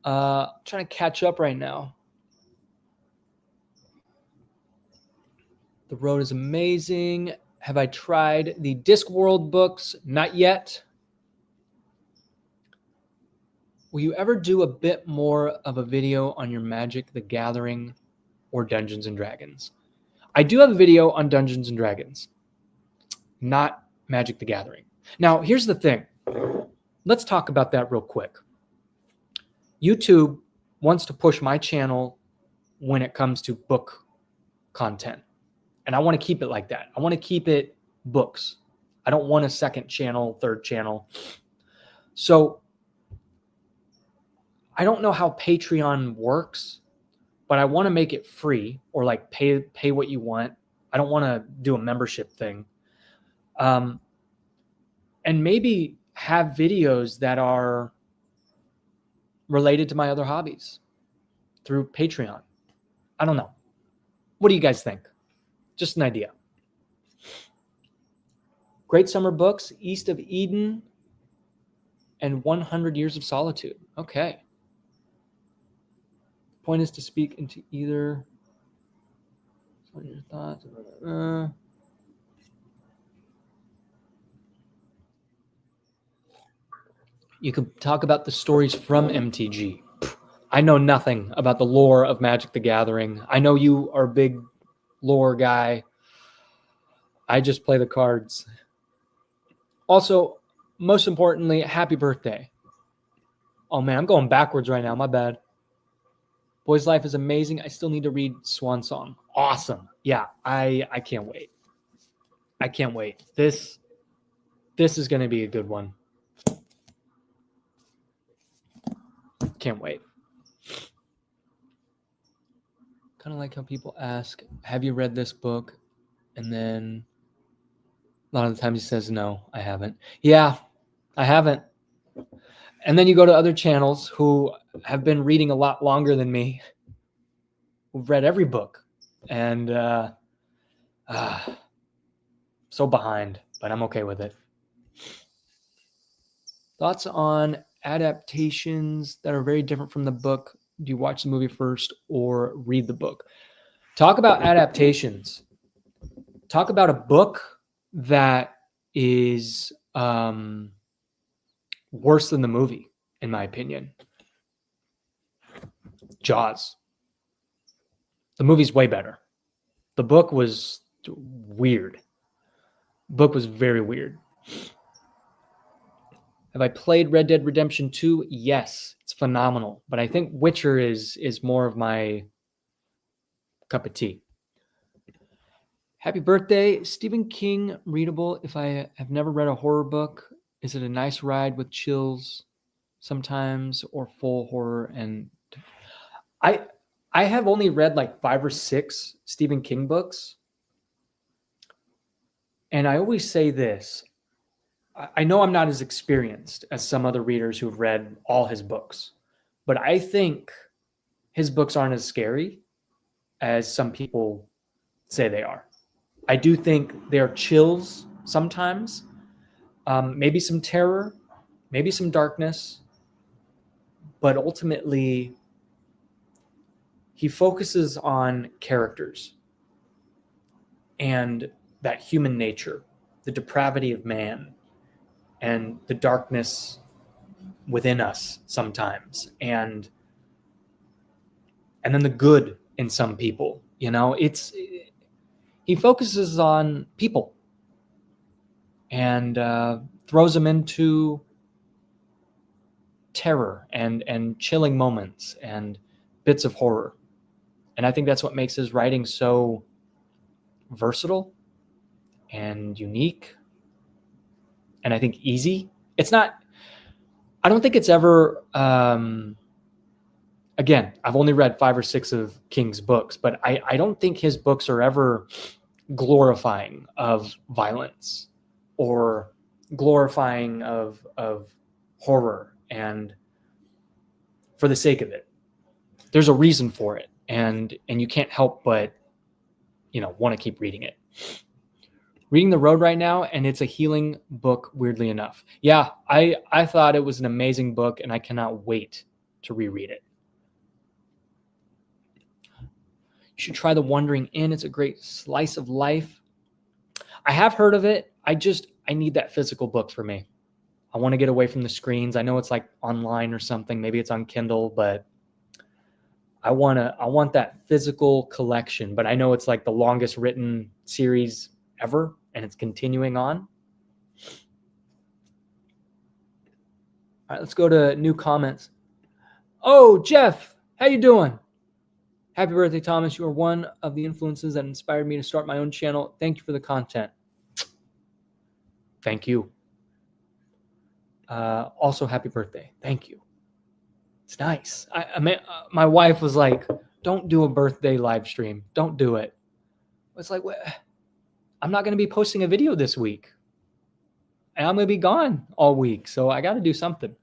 I'm trying to catch up right now. The road is amazing. Have I tried the Discworld books? Not yet. Will you ever do a bit more of a video on your Magic the Gathering or Dungeons and Dragons? I do have a video on Dungeons and Dragons, not Magic the Gathering. Now, here's the thing. Let's talk about that real quick. YouTube wants to push my channel when it comes to book content. And I want to keep it like that. I want to keep it books. I don't want a second channel, third channel. So I don't know how Patreon works, but I want to make it free or like pay what you want. I don't want to do a membership thing. And maybe have videos that are related to my other hobbies through Patreon. I don't know. What do you guys think? Just an idea. Great summer books, East of Eden and 100 Years of Solitude. Okay. Point is to speak into either. What are your thoughts? You could talk about the stories from MTG. I know nothing about the lore of Magic the Gathering. I know you are a big lore guy. I just play the cards. Also, most importantly, happy birthday. Oh man, I'm going backwards right now. My bad. Boys Life is amazing. I still need to read Swan Song. Awesome. Yeah, I can't wait. I can't wait. This is going to be a good one. Can't wait. Kind of like how people ask, have you read this book? And then a lot of the times he says, no, I haven't. Yeah, I haven't. And then you go to other channels who have been reading a lot longer than me, who've read every book. And so behind, but I'm okay with it. Thoughts on adaptations that are very different from the book? Do you watch the movie first or read the book? Talk about adaptations. Talk about a book that is worse than the movie, in my opinion. Jaws. The movie's way better. The book was weird. The book was very weird. Have I played Red Dead Redemption 2? Yes, it's phenomenal. But I think Witcher is more of my cup of tea. Happy birthday. Stephen King readable if I have never read a horror book. Is it a nice ride with chills sometimes or full horror? And I have only read like 5 or 6 Stephen King books. And I always say this. I know I'm not as experienced as some other readers who've read all his books, but I think his books aren't as scary as some people say they are. I do think there are chills sometimes, maybe some terror, maybe some darkness, but ultimately he focuses on characters and that human nature, the depravity of man, and the darkness within us sometimes, and then the good in some people. He focuses on people and throws them into terror and chilling moments and bits of horror. And I think that's what makes his writing so versatile and unique, and I think easy. I don't think it's ever, again, I've only read 5 or 6 of King's books, but I don't think his books are ever glorifying of violence or glorifying of horror and for the sake of it. There's a reason for it, and you can't help but want to keep reading it. Reading The Road right now, and it's a healing book, weirdly enough. Yeah, I thought it was an amazing book, and I cannot wait to reread it. You should try The Wandering Inn. It's a great slice of life. I have heard of it. I need that physical book for me. I want to get away from the screens. I know it's like online or something. Maybe it's on Kindle, but I want that physical collection. But I know it's like the longest written series ever, and it's continuing on. All right, let's go to new comments. Oh, Jeff, how you doing? Happy birthday, Thomas. You are one of the influences that inspired me to start my own channel. Thank you for the content. Thank you. Also, happy birthday. Thank you. It's nice. My wife was like, don't do a birthday live stream. Don't do it. It's like, what? I'm not going to be posting a video this week. And I'm going to be gone all week. So I got to do something.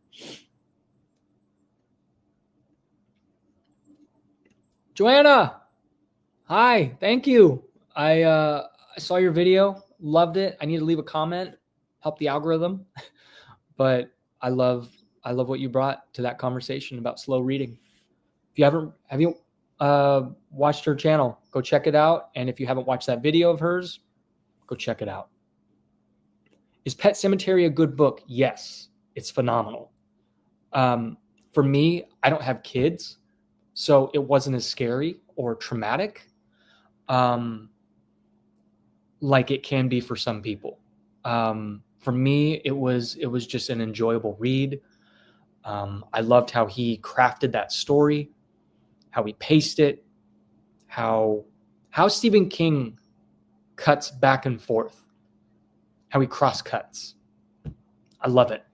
Joanna, hi. Thank you. I saw your video. Loved it. I need to leave a comment. Help the algorithm. But I love what you brought to that conversation about slow reading. If you haven't watched her channel, go check it out. And if you haven't watched that video of hers, go check it out. Is Pet Sematary a good book? Yes, it's phenomenal. For me, I don't have kids, so it wasn't as scary or traumatic like it can be for some people. For me, it was just an enjoyable read. I loved how he crafted that story, how he paced it, how Stephen King cuts back and forth, how he cross cuts. I love it.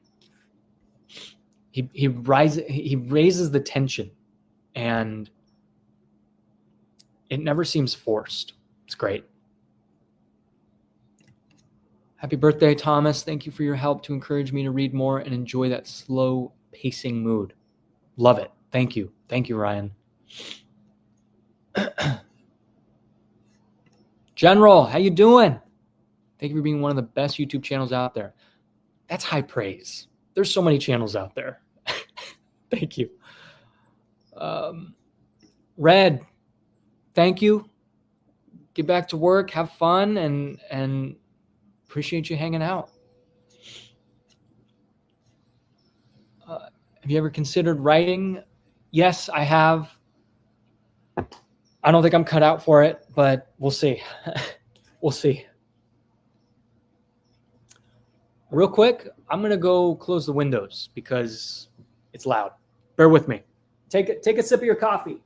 He raises the tension, and it never seems forced. It's great. Happy birthday, Thomas. Thank you for your help to encourage me to read more and enjoy that slow pacing mood. Love it. Thank you. Thank you, Ryan. General, how you doing? Thank you for being one of the best YouTube channels out there. That's high praise. There's so many channels out there. Thank you. Red, thank you. Get back to work. Have fun, and appreciate you hanging out. Have you ever considered writing? Yes, I have. I don't think I'm cut out for it, but we'll see. We'll see. Real quick, I'm going to go close the windows because it's loud. Bear with me. Take a sip of your coffee.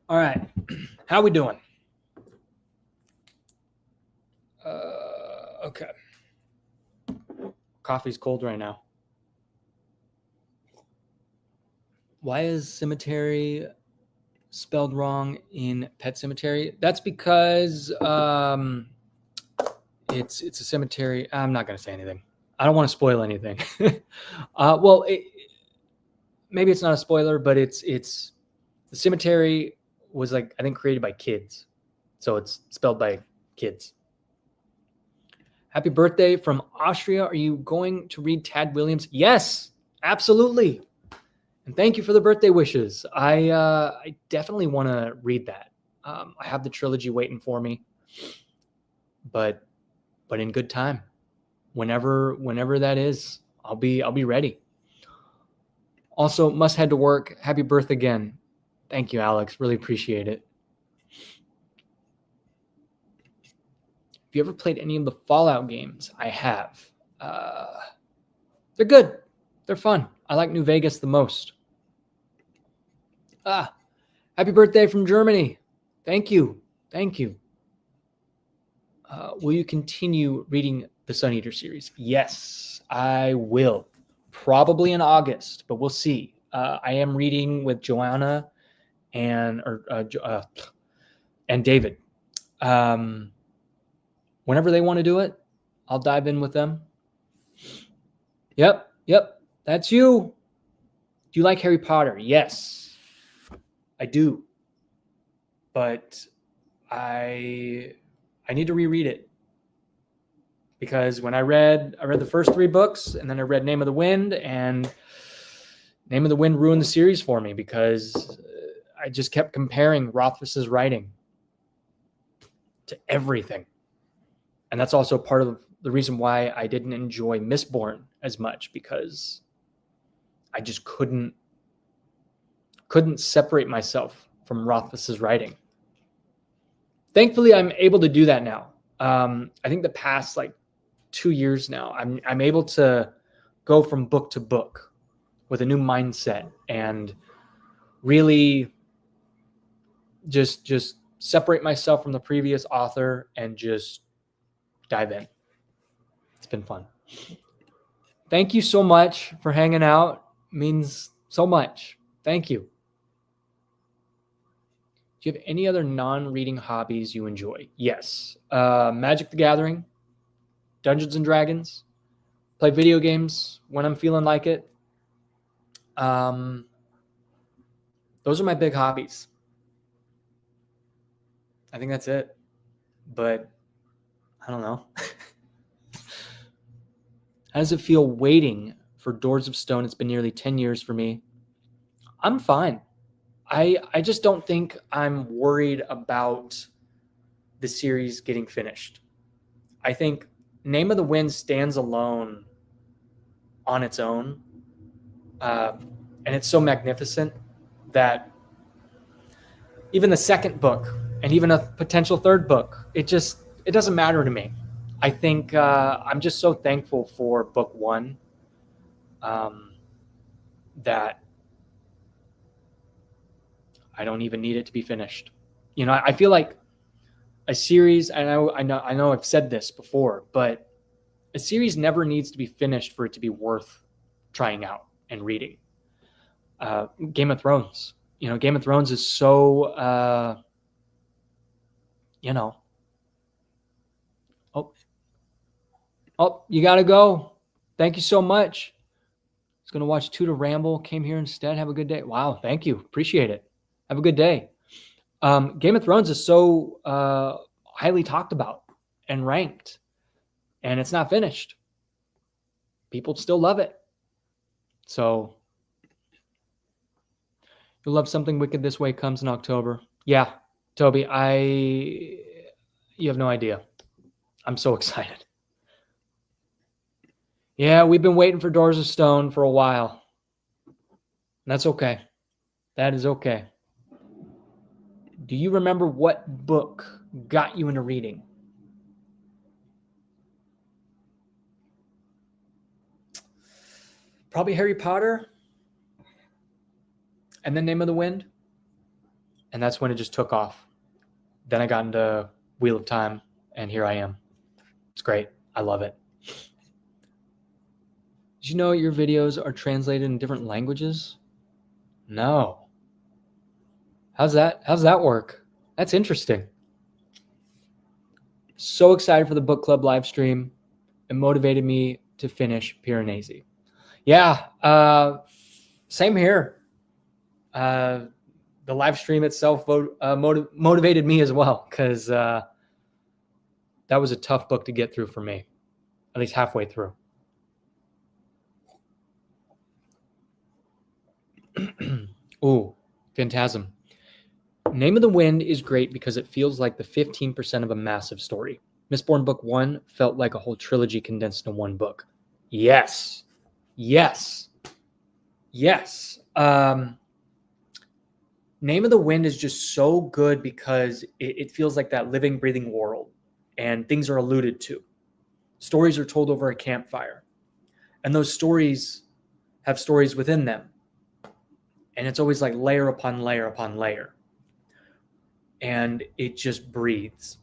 All right. How we doing? Okay. Coffee's cold right now. Why is cemetery spelled wrong in Pet Sematary? That's because it's a cemetery. I'm not going to say anything. I don't want to spoil anything. Well, maybe it's not a spoiler, but it's the cemetery was like, I think, created by kids. So it's spelled by kids. Happy birthday from Austria. Are you going to read Tad Williams? Yes, absolutely. And thank you for the birthday wishes. I definitely want to read that. I have the trilogy waiting for me, but in good time. Whenever that is, I'll be ready. Also, must head to work. Happy birthday again. Thank you, Alex. Really appreciate it. Have you ever played any of the Fallout games? I have. They're good. They're fun. I like New Vegas the most. Happy birthday from Germany. Thank you. Thank you. Will you continue reading the Sun Eater series? Yes, I will. Probably in August, but we'll see. I am reading with Joanna and David. Whenever they want to do it, I'll dive in with them. Yep, that's you. Do you like Harry Potter? Yes, I do. But I need to reread it. Because when I read the first 3 books, and then I read Name of the Wind, and Name of the Wind ruined the series for me because I just kept comparing Rothfuss's writing to everything. And that's also part of the reason why I didn't enjoy Mistborn as much, because I just couldn't separate myself from Rothfuss's writing. Thankfully, I'm able to do that now. I think the past 2 years now, I'm able to go from book to book with a new mindset and really just separate myself from the previous author and just dive in. It's been fun. Thank you so much for hanging out. It means so much. Thank you. Do you have any other non-reading hobbies you enjoy? Yes. Magic the Gathering, Dungeons and Dragons, play video games when I'm feeling like it. Those are my big hobbies. I think that's it. But I don't know. How does it feel waiting for Doors of Stone? It's been nearly 10 years for me. I'm fine. I just don't think I'm worried about the series getting finished. I think Name of the Wind stands alone on its own. And it's so magnificent that even the second book and even a potential third book, it doesn't matter to me. I think I'm just so thankful for book 1 that I don't even need it to be finished. You know, I feel like a series, and I know I've said this before, but a series never needs to be finished for it to be worth trying out and reading. Game of Thrones. Game of Thrones is so, Oh, you got to go. Thank you so much. I was going to watch Tutor Ramble. Came here instead. Have a good day. Wow. Thank you. Appreciate it. Have a good day. Game of Thrones is so highly talked about and ranked, and it's not finished. People still love it. So you'll love Something Wicked This Way comes in October. Yeah, Toby, you have no idea. I'm so excited. Yeah, we've been waiting for Doors of Stone for a while. That's okay. That is okay. Do you remember what book got you into reading? Probably Harry Potter. And then Name of the Wind. And that's when it just took off. Then I got into Wheel of Time, and here I am. It's great. I love it. Did you know your videos are translated in different languages? No. How's that work? That's interesting. So excited for the book club live stream. It motivated me to finish Piranesi. Yeah, same here. The live stream itself motivated me as well, because that was a tough book to get through for me, at least halfway through. Ooh, Phantasm. Name of the Wind is great because it feels like the 15% of a massive story. Mistborn Book 1 felt like a whole trilogy condensed into one book. Yes. Yes. Yes. Name of the Wind is just so good because it feels like that living, breathing world, and things are alluded to. Stories are told over a campfire, and those stories have stories within them. And it's always like layer upon layer upon layer. And it just breathes.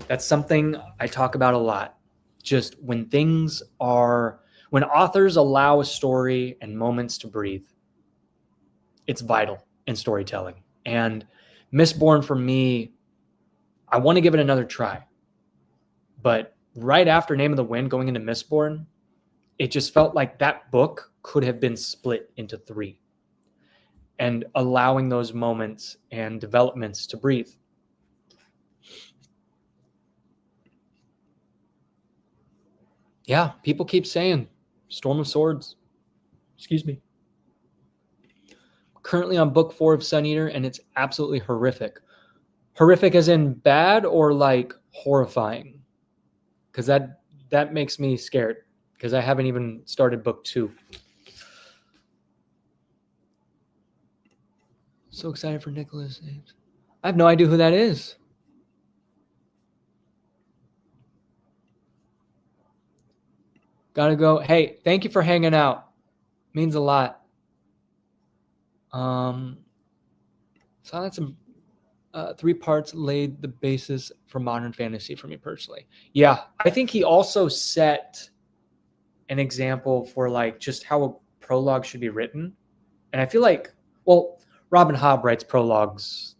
That's something I talk about a lot. Just when authors allow a story and moments to breathe, it's vital in storytelling. And Mistborn, for me, I want to give it another try. But right after Name of the Wind, going into Mistborn, it just felt like that book could have been split into 3. And allowing those moments and developments to breathe. Yeah, people keep saying Storm of Swords. Excuse me. Currently on book 4 of Sun Eater, and it's absolutely horrific. Horrific as in bad, or like horrifying? Because that makes me scared, because I haven't even started book 2. So excited for Nicholas. I have no idea who that is. Gotta go. Hey, thank you for hanging out. Means a lot. Silence and 3 parts laid the basis for modern fantasy for me personally. Yeah, I think he also set an example for like just how a prologue should be written. And I feel like, well, Robin Hobb writes prologues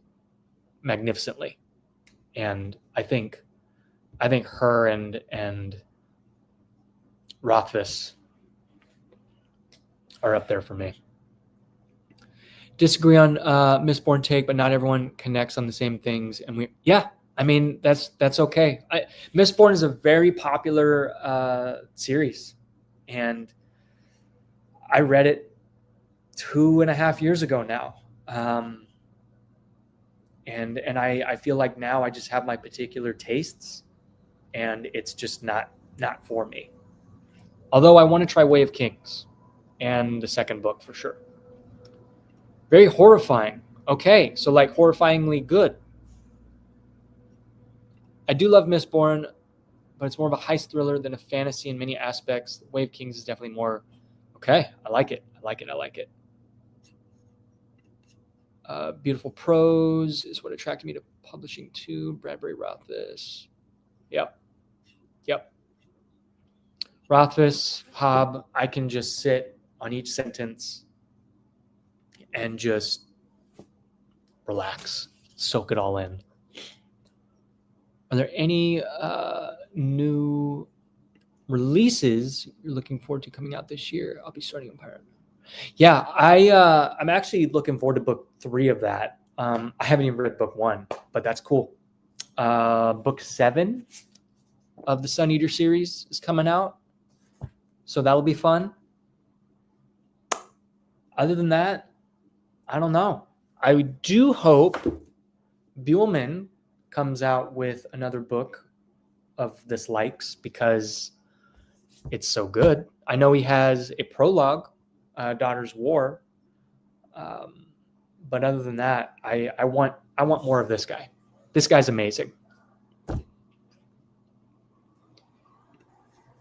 magnificently. And I think her and Rothfuss are up there for me. Disagree on Mistborn take, but not everyone connects on the same things. And I mean, that's okay. Mistborn is a very popular series, and I read it 2.5 years ago now. And I feel like now I just have my particular tastes, and it's just not for me. Although I want to try Way of Kings and the second book for sure. Very horrifying. Okay, so like horrifyingly good. I do love Mistborn, but it's more of a heist thriller than a fantasy in many aspects. Way of Kings is definitely more. Okay, I like it. Beautiful prose is what attracted me to publishing too. Bradbury, Rothfuss. Yep. Rothfuss, Hobb, I can just sit on each sentence and just relax, soak it all in. Are there any new releases you're looking forward to coming out this year? I'll be starting Empire. Yeah, I'm actually looking forward to book 3 of that. I haven't even read book 1, but that's cool. Book 7 of the Sun Eater series is coming out, so that'll be fun. Other than that, I don't know. I do hope Buhlman comes out with another book of this likes, because it's so good. I know he has a prologue, Daughter's War, but other than that, I want more of this guy. This guy's amazing.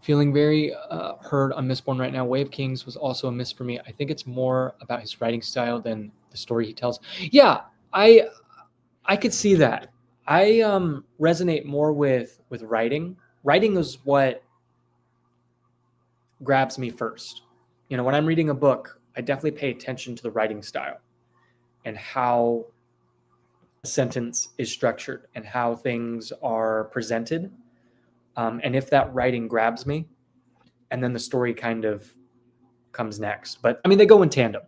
Feeling very hurt on Mistborn right now. Way of Kings was also a miss for me. I think it's more about his writing style than the story he tells. Yeah, I could see that. I resonate more with writing. Writing is what grabs me first. When I'm reading a book, I definitely pay attention to the writing style and how a sentence is structured and how things are presented. And if that writing grabs me, and then the story kind of comes next. But I mean, they go in tandem.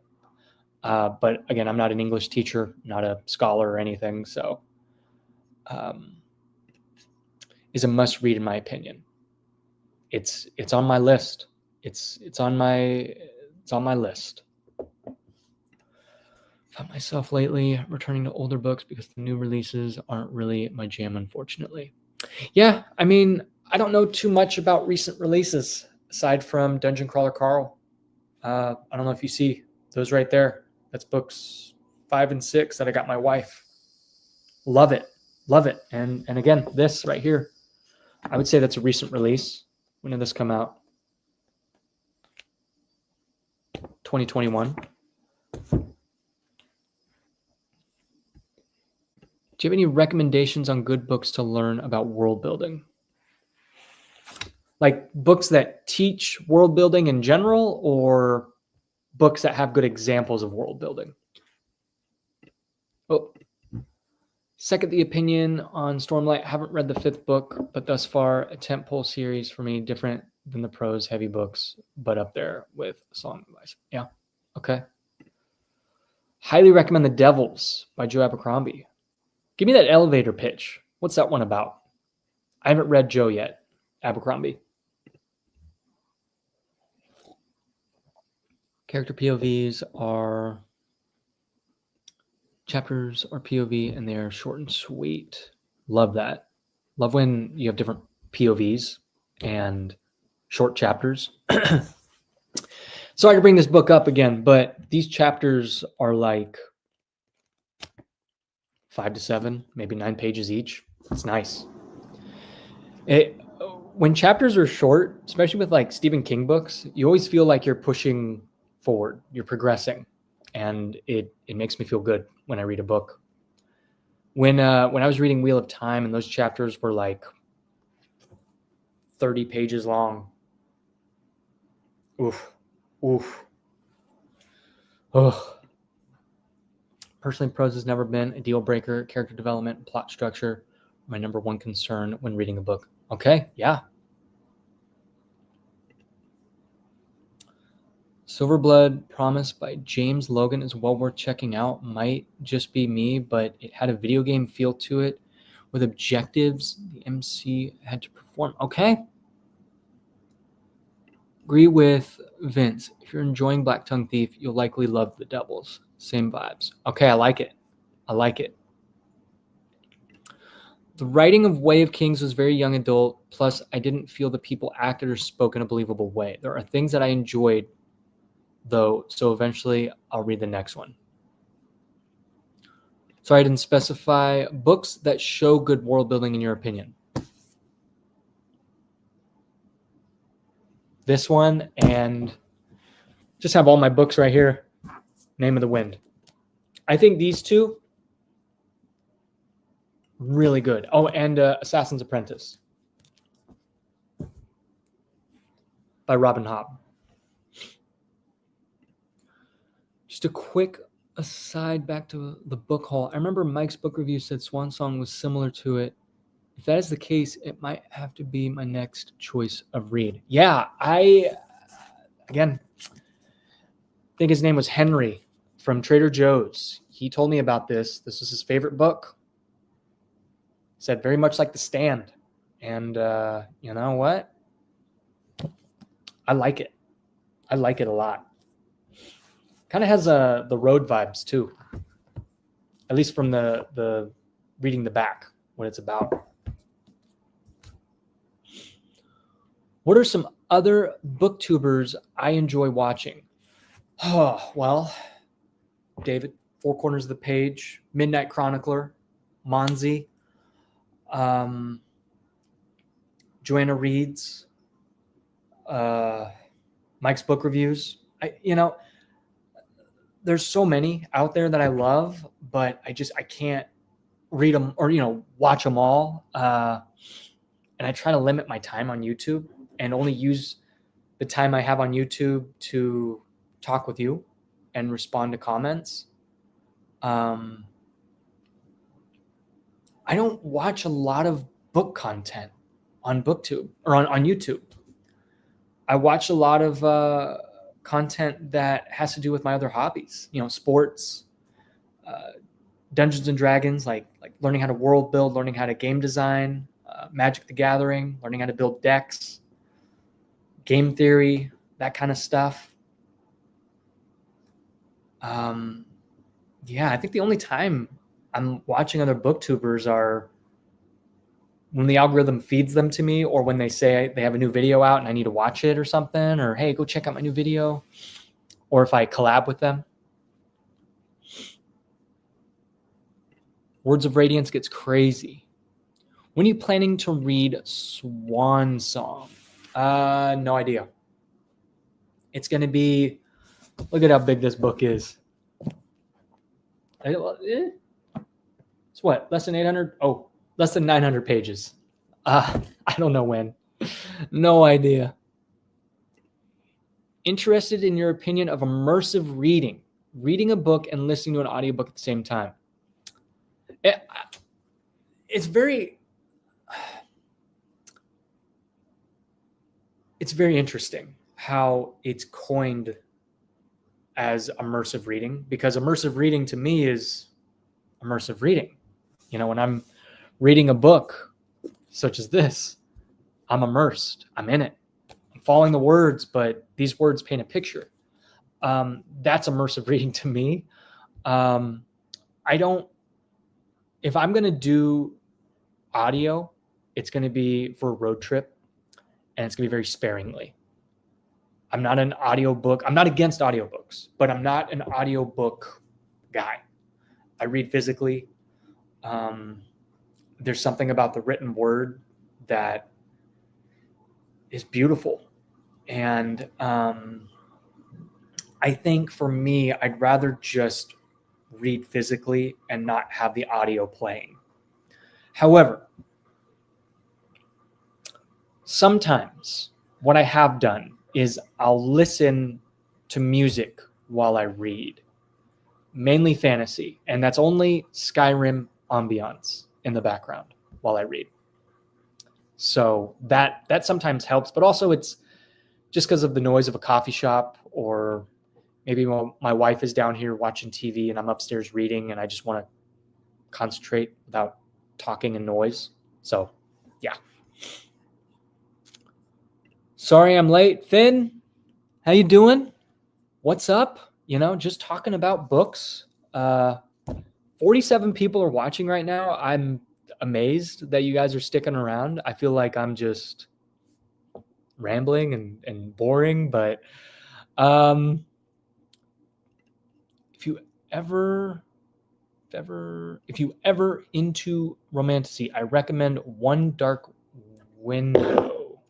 But again, I'm not an English teacher, not a scholar or anything, so is a must read in my opinion. It's on my list. It's on my list. Found myself lately returning to older books because the new releases aren't really my jam, unfortunately. Yeah, I mean, I don't know too much about recent releases aside from Dungeon Crawler Carl. I don't know if you see those right there. That's books 5 and 6 that I got my wife. Love it. And again, this right here, I would say that's a recent release. When did this come out? 2021. Do you have any recommendations on good books to learn about world building? Like books that teach world building in general, or books that have good examples of world building? Oh, second the opinion on Stormlight. Haven't read the 5th book, but thus far a tentpole series for me, different than the prose heavy books, but up there with Song of Ice. Yeah. Okay. Highly recommend The Devils by Joe Abercrombie. Give me that elevator pitch. What's that one about? I haven't read Joe yet. Abercrombie. Character POVs are chapters are POV and they're short and sweet. Love that. Love when you have different POVs and short chapters. Sorry to bring this book up again, but these chapters are like 5 to 7, maybe 9 pages each. It's nice. When chapters are short, especially with like Stephen King books, you always feel like you're pushing forward, you're progressing, and it makes me feel good when I read a book. When I was reading Wheel of Time and those chapters were like 30 pages long. Oof. Oh. Personally, prose has never been a deal breaker. Character development and plot structure, my number one concern when reading a book. Okay, yeah. Silverblood Promise by James Logan is well worth checking out. Might just be me, but it had a video game feel to it with objectives the MC had to perform. Okay. Agree with Vince. If you're enjoying Black Tongue Thief, you'll likely love The Devils. Same vibes. Okay, I like it. The writing of Way of Kings was very young adult, plus I didn't feel the people acted or spoke in a believable way. There are things that I enjoyed, though, so eventually I'll read the next one. Sorry, I didn't specify. Books that show good world building in your opinion. This one, and just have all my books right here. Name of the Wind. I think these two, really good. Oh, and Assassin's Apprentice by Robin Hobb. Just a quick aside back to the book haul. I remember Mike's book review said Swan Song was similar to it. If that is the case, it might have to be my next choice of read. Yeah, I think his name was Henry from Trader Joe's. He told me about this. This was his favorite book. He said very much like The Stand. And you know what? I like it. I like it a lot. Kind of has the Road vibes too. At least from the reading the back, what it's about. What are some other booktubers I enjoy watching? Oh, well, David, Four Corners of the Page, Midnight Chronicler, Monzi, Joanna Reed's, Mike's book reviews. There's so many out there that I love, but I can't read them or, watch them all. And I try to limit my time on YouTube and only use the time I have on YouTube to talk with you and respond to comments. I don't watch a lot of book content on booktube or on YouTube. I watch a lot of content that has to do with my other hobbies, sports, Dungeons and Dragons, like learning how to world build, learning how to game design, Magic the Gathering, learning how to build decks, game theory, that kind of stuff. I think the only time I'm watching other booktubers are when the algorithm feeds them to me, or when they say they have a new video out and I need to watch it or something, or hey, go check out my new video, or if I collab with them. Words of Radiance gets crazy. When are you planning to read Swan Song? No idea. It's going to be, look at how big this book is. It's what, less than 800? Oh, less than 900 pages. I don't know when. No idea. Interested in your opinion of immersive reading a book and listening to an audiobook at the same time. It's very interesting how it's coined as immersive reading, because immersive reading to me is immersive reading. When I'm reading a book such as this, I'm immersed. I'm in it. I'm following the words, but these words paint a picture. That's immersive reading to me. If I'm going to do audio, it's going to be for a road trip, and it's going to be very sparingly. I'm not an audiobook. I'm not against audiobooks, but I'm not an audiobook guy. I read physically. There's something about the written word that is beautiful. And I think for me, I'd rather just read physically and not have the audio playing. However, sometimes what I have done is I'll listen to music while I read, mainly fantasy, and that's only Skyrim ambiance in the background while I read. So that sometimes helps, but also it's just because of the noise of a coffee shop, or maybe my wife is down here watching TV and I'm upstairs reading and I just want to concentrate without talking and noise. So, yeah. Sorry I'm late. Finn, how you doing? What's up? Just talking about books. 47 people are watching right now. I'm amazed that you guys are sticking around. I feel like I'm just rambling and boring, but if you ever into romantasy, I recommend One Dark Window.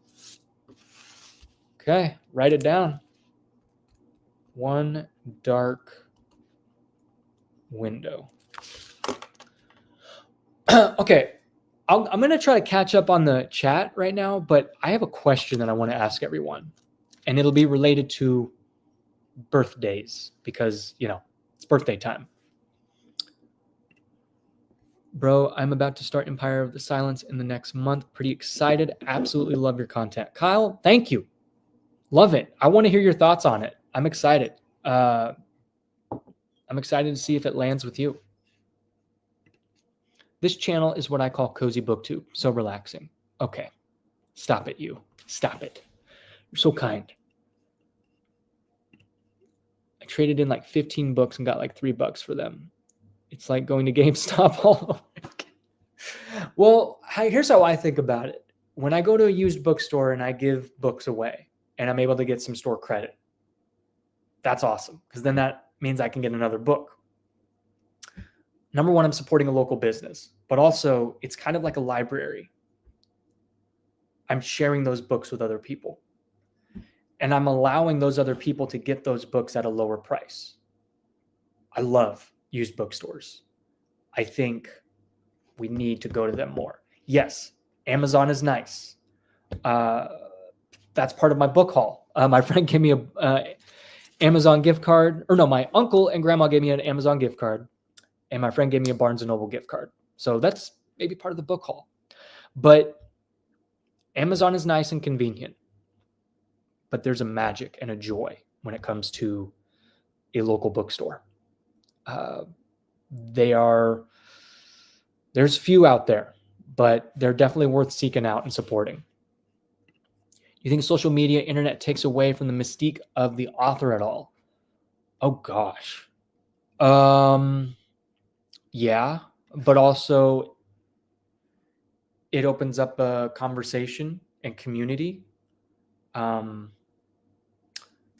Okay, write it down. One Dark Window. Okay, I'm going to try to catch up on the chat right now, but I have a question that I want to ask everyone, and it'll be related to birthdays, because, it's birthday time. Bro, I'm about to start Empire of the Silence in the next month. Pretty excited. Absolutely love your content. Kyle, thank you. Love it. I want to hear your thoughts on it. I'm excited. I'm excited to see if it lands with you. This channel is what I call cozy booktube. So relaxing. Okay. Stop it, you. Stop it. You're so kind. I traded in like 15 books and got like $3 for them. It's like going to GameStop all over again. Well, here's how I think about it. When I go to a used bookstore and I give books away and I'm able to get some store credit, that's awesome, because then that means I can get another book. Number one, I'm supporting a local business, but also it's kind of like a library. I'm sharing those books with other people, and I'm allowing those other people to get those books at a lower price. I love used bookstores. I think we need to go to them more. Yes, Amazon is nice. That's part of my book haul. My friend gave me a Amazon gift card, or no, my uncle and grandma gave me an Amazon gift card, and my friend gave me a Barnes & Noble gift card. So that's maybe part of the book haul. But Amazon is nice and convenient. but there's a magic and a joy when it comes to a local bookstore. There's few out there, but they're definitely worth seeking out and supporting. You think social media, internet takes away from the mystique of the author at all? Oh gosh. Yeah, but also it opens up a conversation and community. For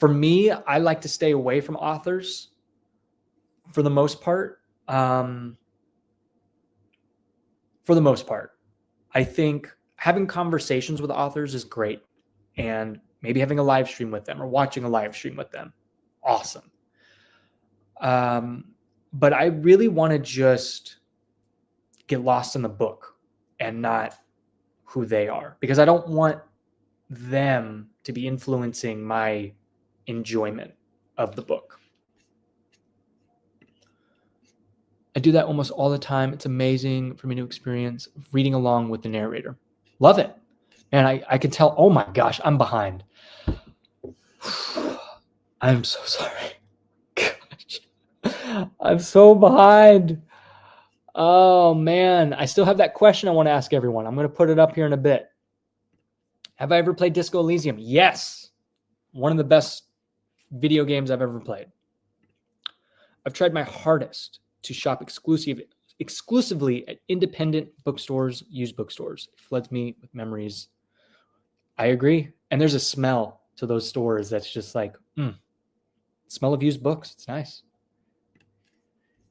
me, I like to stay away from authors for the most part. For the most part, I think having conversations with authors is great, and maybe having a live stream with them or watching a live stream with them, awesome. But I really want to just get lost in the book and not who they are, because I don't want them to be influencing my enjoyment of the book. I do that almost all the time. It's amazing for me to experience reading along with the narrator. Love it. And I can tell, oh my gosh, I'm behind. I'm so sorry. Gosh. I'm so behind. Oh man, I still have that question I want to ask everyone. I'm going to put it up here in a bit. Have I ever played Disco Elysium? Yes. One of the best video games I've ever played. I've tried my hardest to shop exclusively at independent bookstores, used bookstores. It floods me with memories. I agree. And there's a smell to those stores that's just like, smell of used books. It's nice.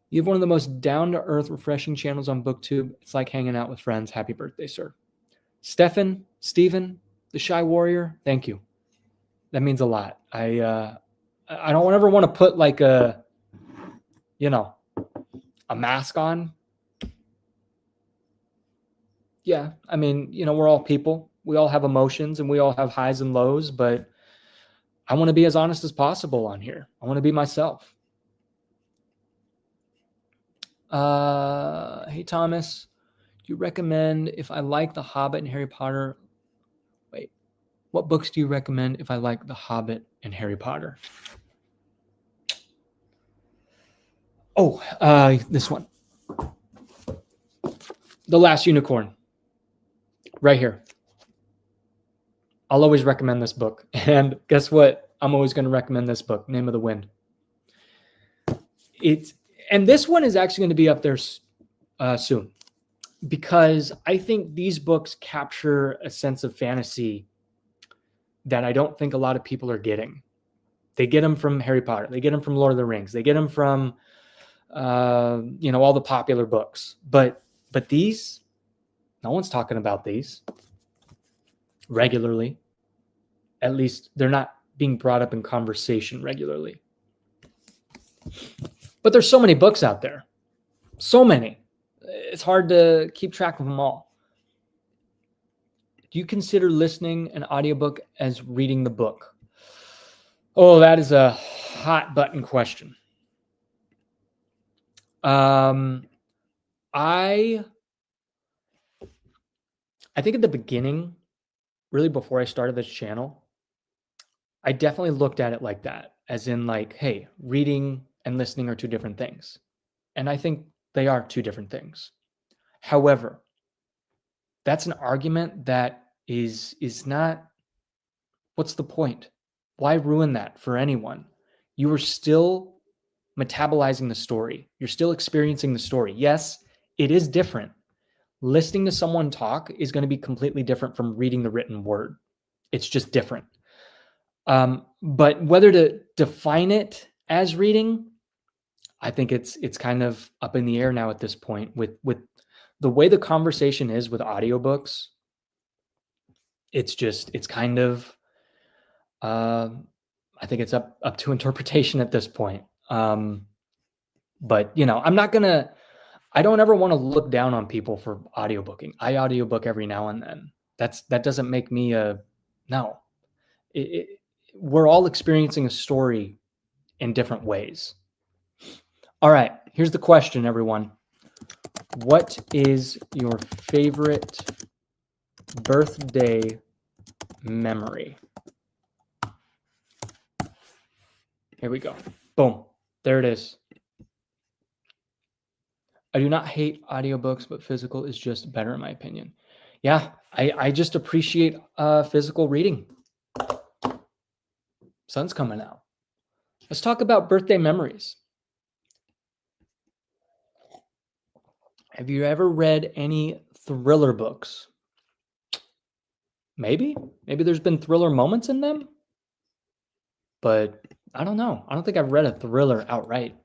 You have one of the most down-to-earth, refreshing channels on BookTube. It's like hanging out with friends. Happy birthday, sir. Steven, the Shy Warrior, thank you. That means a lot. I don't ever want to put like a mask on. Yeah, I mean, we're all people. We all have emotions and we all have highs and lows, but I want to be as honest as possible on here. I want to be myself. Hey, Thomas, do you recommend if I like The Hobbit and Harry Potter? Wait, what books do you recommend if I like The Hobbit and Harry Potter? Oh, this one. The Last Unicorn. Right here. I'll always recommend this book. And guess what? I'm always going to recommend this book, Name of the Wind. And this one is actually going to be up there soon, because I think these books capture a sense of fantasy that I don't think a lot of people are getting. They get them from Harry Potter. They get them from Lord of the Rings. They get them from, all the popular books. But these, no one's talking about these regularly. At least they're not being brought up in conversation regularly. But there's so many books out there. So many. It's hard to keep track of them all. Do you consider listening an audiobook as reading the book? Oh, that is a hot button question. I think at the beginning, really before I started this channel, I definitely looked at it like that, as in like, hey, reading and listening are two different things. And I think they are two different things. However, that's an argument that is not, what's the point? Why ruin that for anyone? You are still metabolizing the story. You're still experiencing the story. Yes, it is different. Listening to someone talk is going to be completely different from reading the written word. It's just different. But whether to define it as reading, I think it's kind of up in the air now at this point with the way the conversation is with audiobooks. It's kind of, I think it's up to interpretation at this point. But I don't ever want to look down on people for audiobooking. I audiobook every now and then. That doesn't make me no. We're all experiencing a story in different ways. All right, here's the question, everyone. What is your favorite birthday memory? Here we go. Boom. There it is. I do not hate audiobooks, but physical is just better in my opinion. Yeah, I just appreciate physical reading. Sun's coming out. Let's talk about birthday memories. Have you ever read any thriller books? Maybe there's been thriller moments in them, but I don't know. I don't think I've read a thriller outright.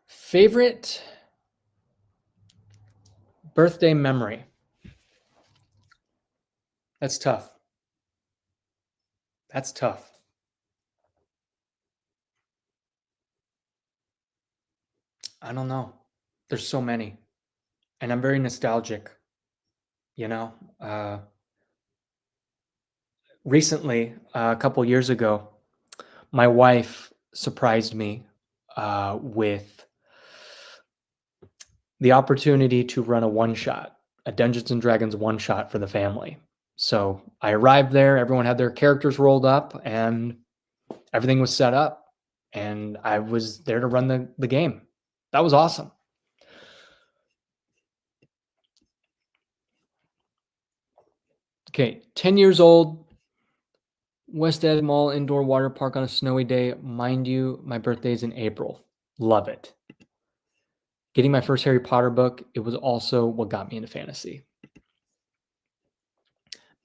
Favorite birthday memory? That's tough. That's tough. I don't know. There's so many. And I'm very nostalgic, you know? Recently, a couple years ago, my wife surprised me with the opportunity to run a one-shot, a Dungeons and Dragons one-shot for the family. So I arrived there, everyone had their characters rolled up, and everything was set up, and I was there to run the game. That was awesome. Okay, 10 years old, West Ed Mall indoor water park on a snowy day. Mind you, my birthday is in April. Love it. Getting my first Harry Potter book, it was also what got me into fantasy.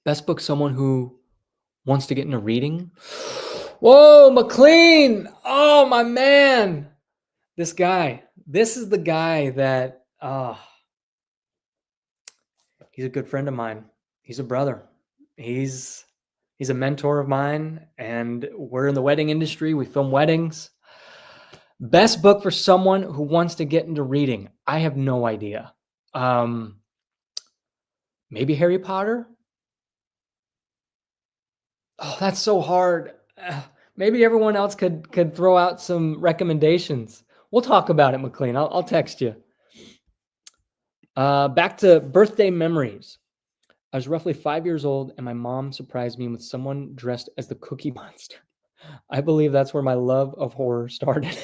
Best book someone who wants to get into reading. Whoa, McLean! Oh, my man! This guy. This is the guy that, he's a good friend of mine. He's a brother. He's a mentor of mine, and we're in the wedding industry. We film weddings. Best book for someone who wants to get into reading. I have no idea. Maybe Harry Potter? Oh, that's so hard. Maybe everyone else could throw out some recommendations. We'll talk about it, McLean. I'll text you. Back to birthday memories. I was roughly 5 years old, and my mom surprised me with someone dressed as the Cookie Monster. I believe that's where my love of horror started.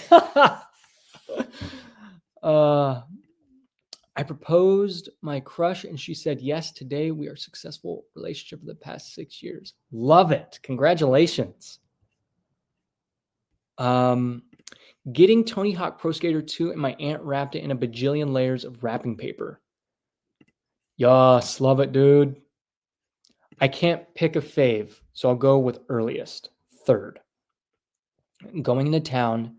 I proposed my crush, and she said yes. Today, we are a successful relationship for the past 6 years. Love it. Congratulations. Getting Tony Hawk Pro Skater 2, and my aunt wrapped it in a bajillion layers of wrapping paper. Yes, love it, dude. I can't pick a fave, so I'll go with earliest, third. Going into town,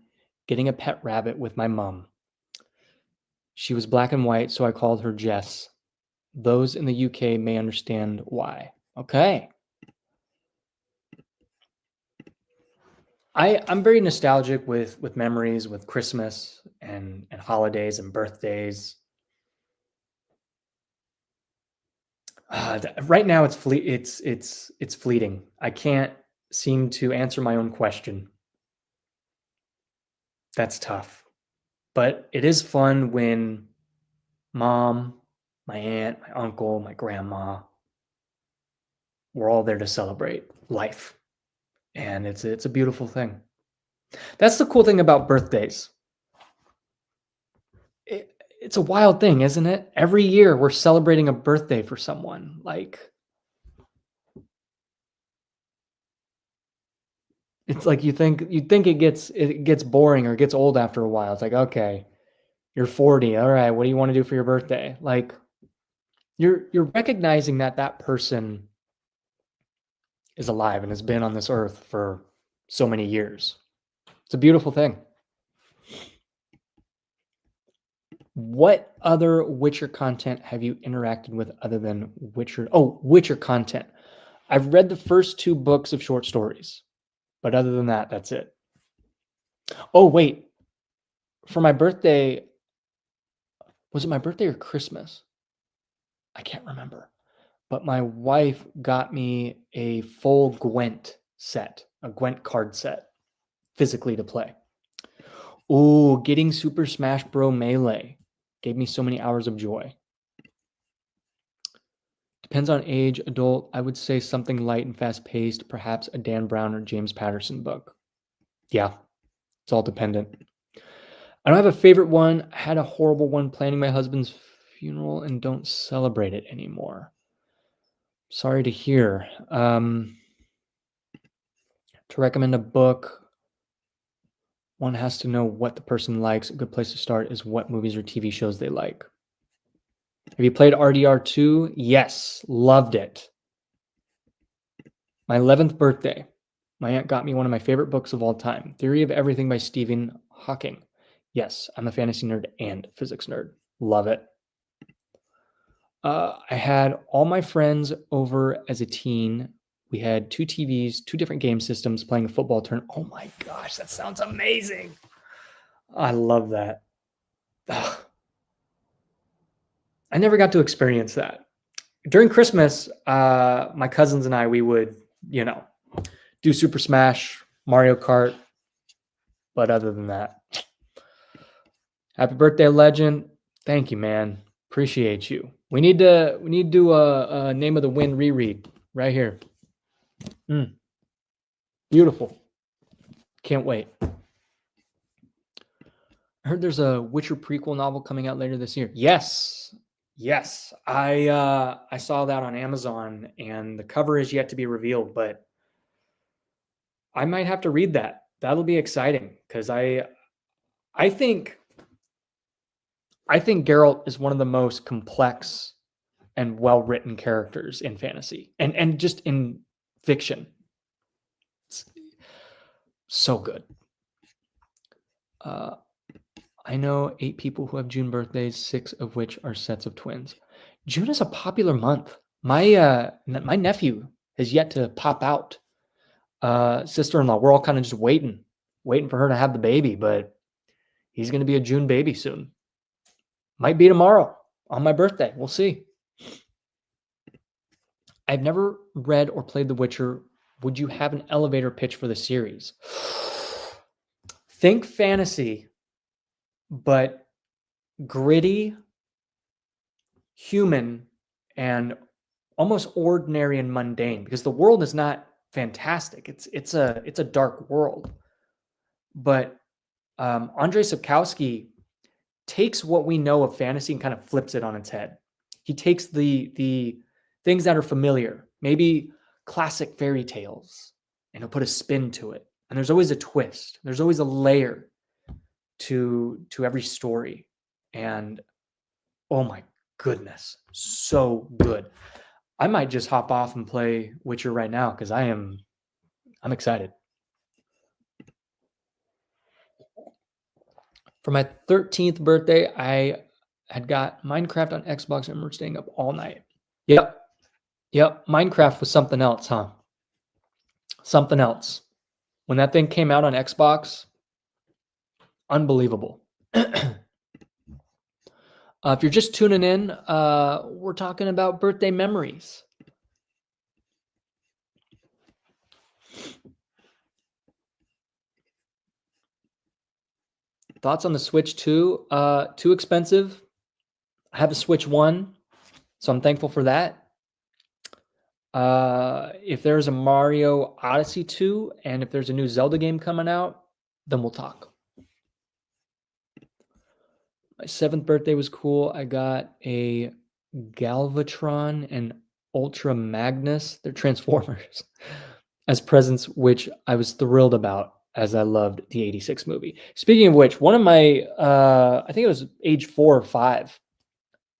getting a pet rabbit with my mom. She was black and white, so I called her Jess. Those in the UK may understand why. Okay. I'm very nostalgic with memories, with Christmas and holidays and birthdays. Right now, it's fleeting. I can't seem to answer my own question. That's tough, but it is fun when mom, my aunt, my uncle, my grandma, we're all there to celebrate life, and it's a beautiful thing. That's the cool thing about birthdays. It's a wild thing, isn't it? Every year we're celebrating a birthday for someone. Like, it's like you think it gets boring or it gets old after a while. It's like, okay, you're 40. All right, what do you want to do for your birthday? Like, you're recognizing that person is alive and has been on this earth for so many years. It's a beautiful thing. What other Witcher content have you interacted with other than Witcher? Oh, Witcher content. I've read the first 2 books of short stories, but other than that, that's it. Oh, wait. For my birthday, was it my birthday or Christmas? I can't remember. But my wife got me a full Gwent set, a Gwent card set, physically to play. Ooh, getting Super Smash Bros. Melee gave me so many hours of joy. Depends on age, adult. I would say something light and fast-paced, perhaps a Dan Brown or James Patterson book. Yeah, it's all dependent. I don't have a favorite one. I had a horrible one planning my husband's funeral and don't celebrate it anymore. Sorry to hear. To recommend a book, one has to know what the person likes. A good place to start is what movies or TV shows they like. Have you played RDR2? Yes, loved it. My 11th birthday, my aunt got me one of my favorite books of all time, Theory of Everything by Stephen Hawking. Yes, I'm a fantasy nerd and physics nerd. Love it. I had all my friends over as a teen. We had 2 TVs, 2 different game systems, playing a football tournament. Oh my gosh, that sounds amazing. I love that. Ugh. I never got to experience that. During Christmas, my cousins and I, we would, do Super Smash, Mario Kart. But other than that, happy birthday, legend. Thank you, man. Appreciate you. We need to do a Name of the Wind reread right here. Beautiful. Can't wait. I heard there's a Witcher prequel novel coming out later this year. Yes. I saw that on Amazon, and the cover is yet to be revealed, but I might have to read that. That'll be exciting because I think Geralt is one of the most complex and well-written characters in fantasy and just in fiction. It's so good. I know 8 people who have June birthdays, 6 of which are sets of twins. June is a popular month. My nephew has yet to pop out. Sister-in-law, we're all kind of just waiting for her to have the baby, but he's going to be a June baby soon. Might be tomorrow on my birthday. We'll see. I've never read or played The Witcher. Would you have an elevator pitch for the series? Think fantasy, but gritty, human, and almost ordinary and mundane, because the world is not fantastic. It's a dark world. But Andrzej Sapkowski takes what we know of fantasy and kind of flips it on its head. He takes the things that are familiar, maybe classic fairy tales, and he'll put a spin to it. And there's always a twist. There's always a layer to every story. And oh my goodness, so good. I might just hop off and play Witcher right now because I'm excited. For my 13th birthday, I had got Minecraft on Xbox and we're staying up all night. Yep. Minecraft was something else, huh? Something else. When that thing came out on Xbox, unbelievable. If you're just tuning in, we're talking about birthday memories. Thoughts on the Switch 2? Too expensive. I have a Switch 1, so I'm thankful for that. If there's a Mario Odyssey 2 and if there's a new Zelda game coming out, then we'll talk. My 7th birthday was cool. I got a Galvatron and Ultra Magnus. They're Transformers as presents, which I was thrilled about as I loved the 86 movie. Speaking of which, one of my, I think it was age 4 or 5,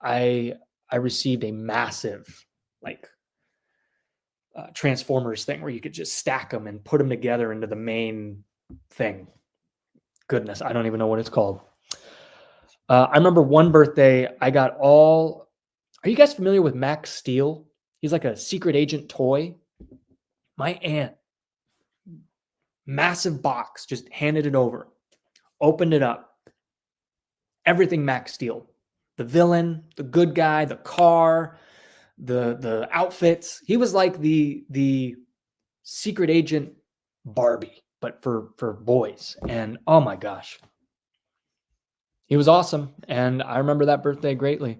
I received a massive, Transformers thing where you could just stack them and put them together into the main thing. Goodness, I don't even know what it's called. I remember one birthday I got all. Are you guys familiar with Max Steel? He's like a secret agent toy. My aunt, massive box, just handed it over, opened it up. Everything Max Steel. The villain, the good guy, the car, the outfits. He was like the secret agent Barbie, but for boys. And oh my gosh, he was awesome. And I remember that birthday greatly.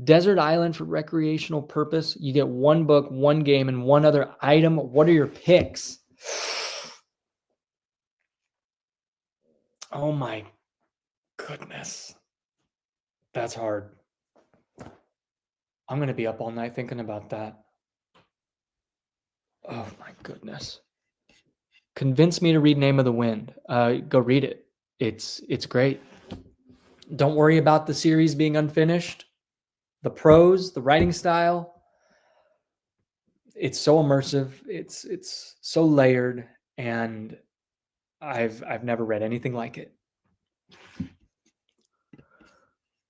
Desert Island for recreational purpose. You get one book, one game, and one other item. What are your picks? Oh my goodness. That's hard. I'm going to be up all night thinking about that. Oh my goodness. Convince me to read Name of the Wind. Go read it. It's great. Don't worry about the series being unfinished. The prose, the writing style, it's so immersive. It's so layered, and I've never read anything like it.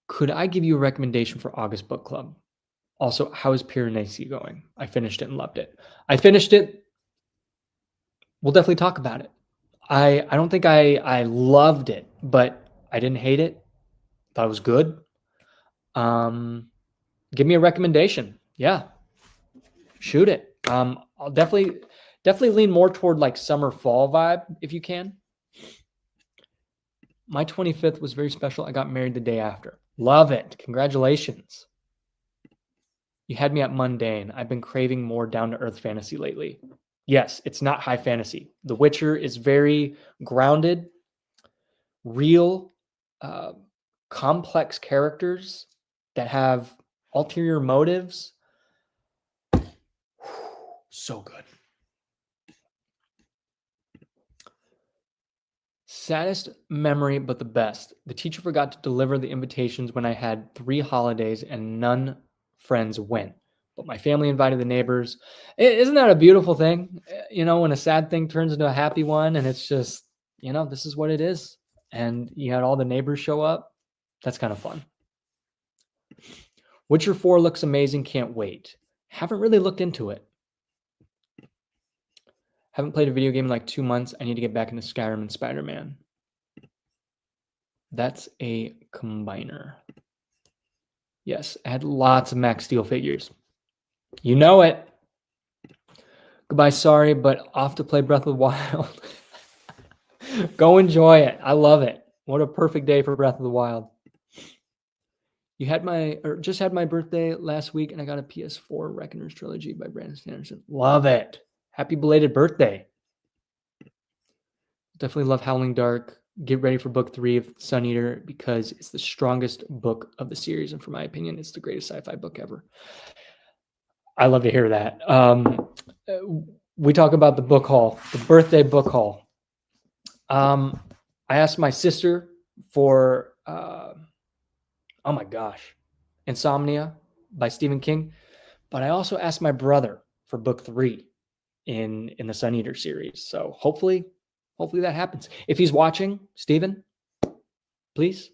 Could I give you a recommendation for August Book Club? Also, how is Piranesi going? I finished it and loved it. I finished it. We'll definitely talk about it. I don't think I loved it, but I didn't hate it. Thought it was good. Give me a recommendation. Yeah, shoot it. I'll definitely lean more toward like summer fall vibe if you can. My 25th was very special. I got married the day after. Love it. Congratulations. You had me at mundane. I've been craving more down-to-earth fantasy lately. Yes, it's not high fantasy. The Witcher is very grounded, real, complex characters that have ulterior motives. So good. Saddest memory, but the best. The teacher forgot to deliver the invitations when I had 3 holidays and none friends went. But my family invited the neighbors. Isn't that a beautiful thing? When a sad thing turns into a happy one, and it's just, this is what it is. And you had all the neighbors show up. That's kind of fun. Witcher 4 looks amazing. Can't wait. Haven't really looked into it. Haven't played a video game in like 2 months. I need to get back into Skyrim and Spider-Man. That's a combiner. Yes, I had lots of Max Steel figures. You know it. Goodbye, sorry, but off to play Breath of the Wild. Go enjoy it. I love it. What a perfect day for Breath of the Wild. You had just had my birthday last week, and I got a PS4 Reckoner's Trilogy by Brandon Sanderson. Love it. Happy belated birthday. Definitely love Howling Dark. Get ready for book 3 of Sun Eater because it's the strongest book of the series. And for my opinion, it's the greatest sci-fi book ever. I love to hear that. We talk about the book haul, the birthday book haul. I asked my sister for, oh my gosh, Insomnia by Stephen King. But I also asked my brother for book 3 in the Sun Eater series. So hopefully that happens. If he's watching, Stephen, please.